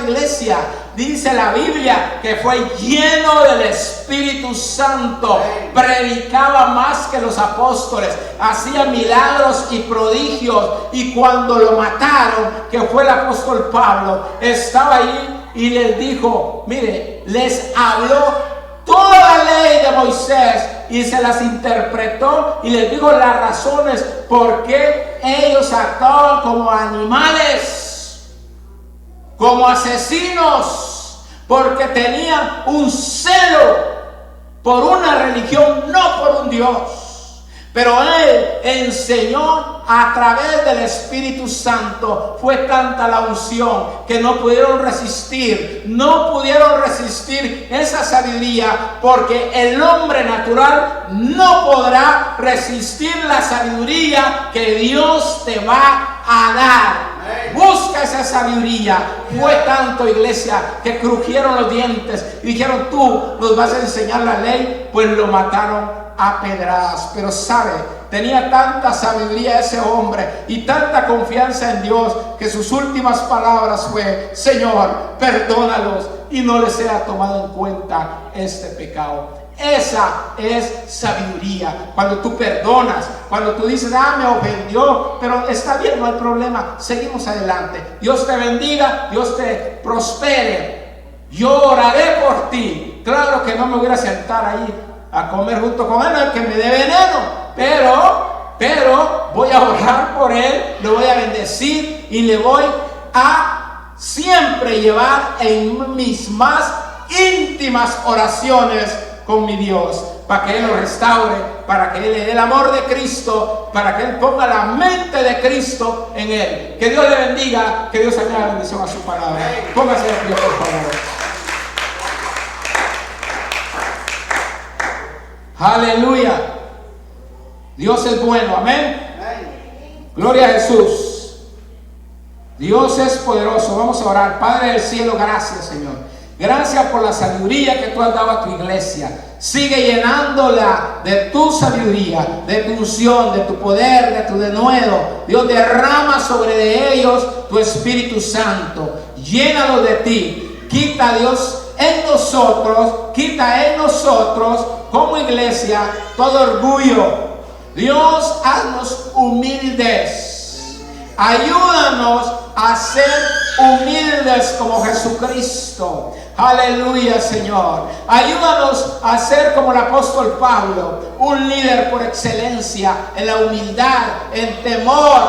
iglesia, dice la Biblia que fue lleno del Espíritu Santo. Predicaba más que los apóstoles, hacía milagros y prodigios. Y cuando lo mataron, que fue el apóstol Pablo, estaba ahí y les dijo, mire, les habló toda la ley de Moisés y se las interpretó y les dijo las razones por qué ellos actuaban como animales, como asesinos, porque tenían un celo por una religión, no por un Dios. Pero Él enseñó a través del Espíritu Santo. Fue tanta la unción que no pudieron resistir esa sabiduría, porque el hombre natural no podrá resistir la sabiduría que Dios te va a dar. busca esa sabiduría. Fue tanto, iglesia, que crujieron los dientes y dijeron: tú nos vas a enseñar la ley. Pues lo mataron a pedradas. Pero sabe, tenía tanta sabiduría ese hombre y tanta confianza en Dios, que sus últimas palabras fue: Señor, perdónalos y no les sea tomado en cuenta este pecado. Esa es sabiduría. Cuando tú perdonas, cuando tú dices: me ofendió, pero está bien, no hay problema, seguimos adelante. Dios te bendiga, Dios te prospere. Yo oraré por ti. Claro que no me voy a sentar ahí a comer junto con él, que me dé veneno, pero voy a orar por él, lo voy a bendecir y le voy a siempre llevar en mis más íntimas oraciones con mi Dios, para que Él lo restaure, para que Él le dé el amor de Cristo, para que Él ponga la mente de Cristo en Él. Que Dios le bendiga, que Dios añada bendición a su palabra. Póngase de pie, por favor. Aleluya. Dios es bueno, amén. Gloria a Jesús. Dios es poderoso. Vamos a orar. Padre del cielo, gracias, Señor. Gracias por la sabiduría que tú has dado a tu iglesia. Sigue llenándola de tu sabiduría, de tu unción, de tu poder, de tu denuedo. Dios, derrama sobre ellos tu Espíritu Santo. Llénalo de ti. Quita, Dios, en nosotros, como iglesia, todo orgullo. Dios, haznos humildes. Ayúdanos a ser humildes como Jesucristo. Aleluya, Señor. Ayúdanos a ser como el apóstol Pablo, un líder por excelencia en la humildad, en temor.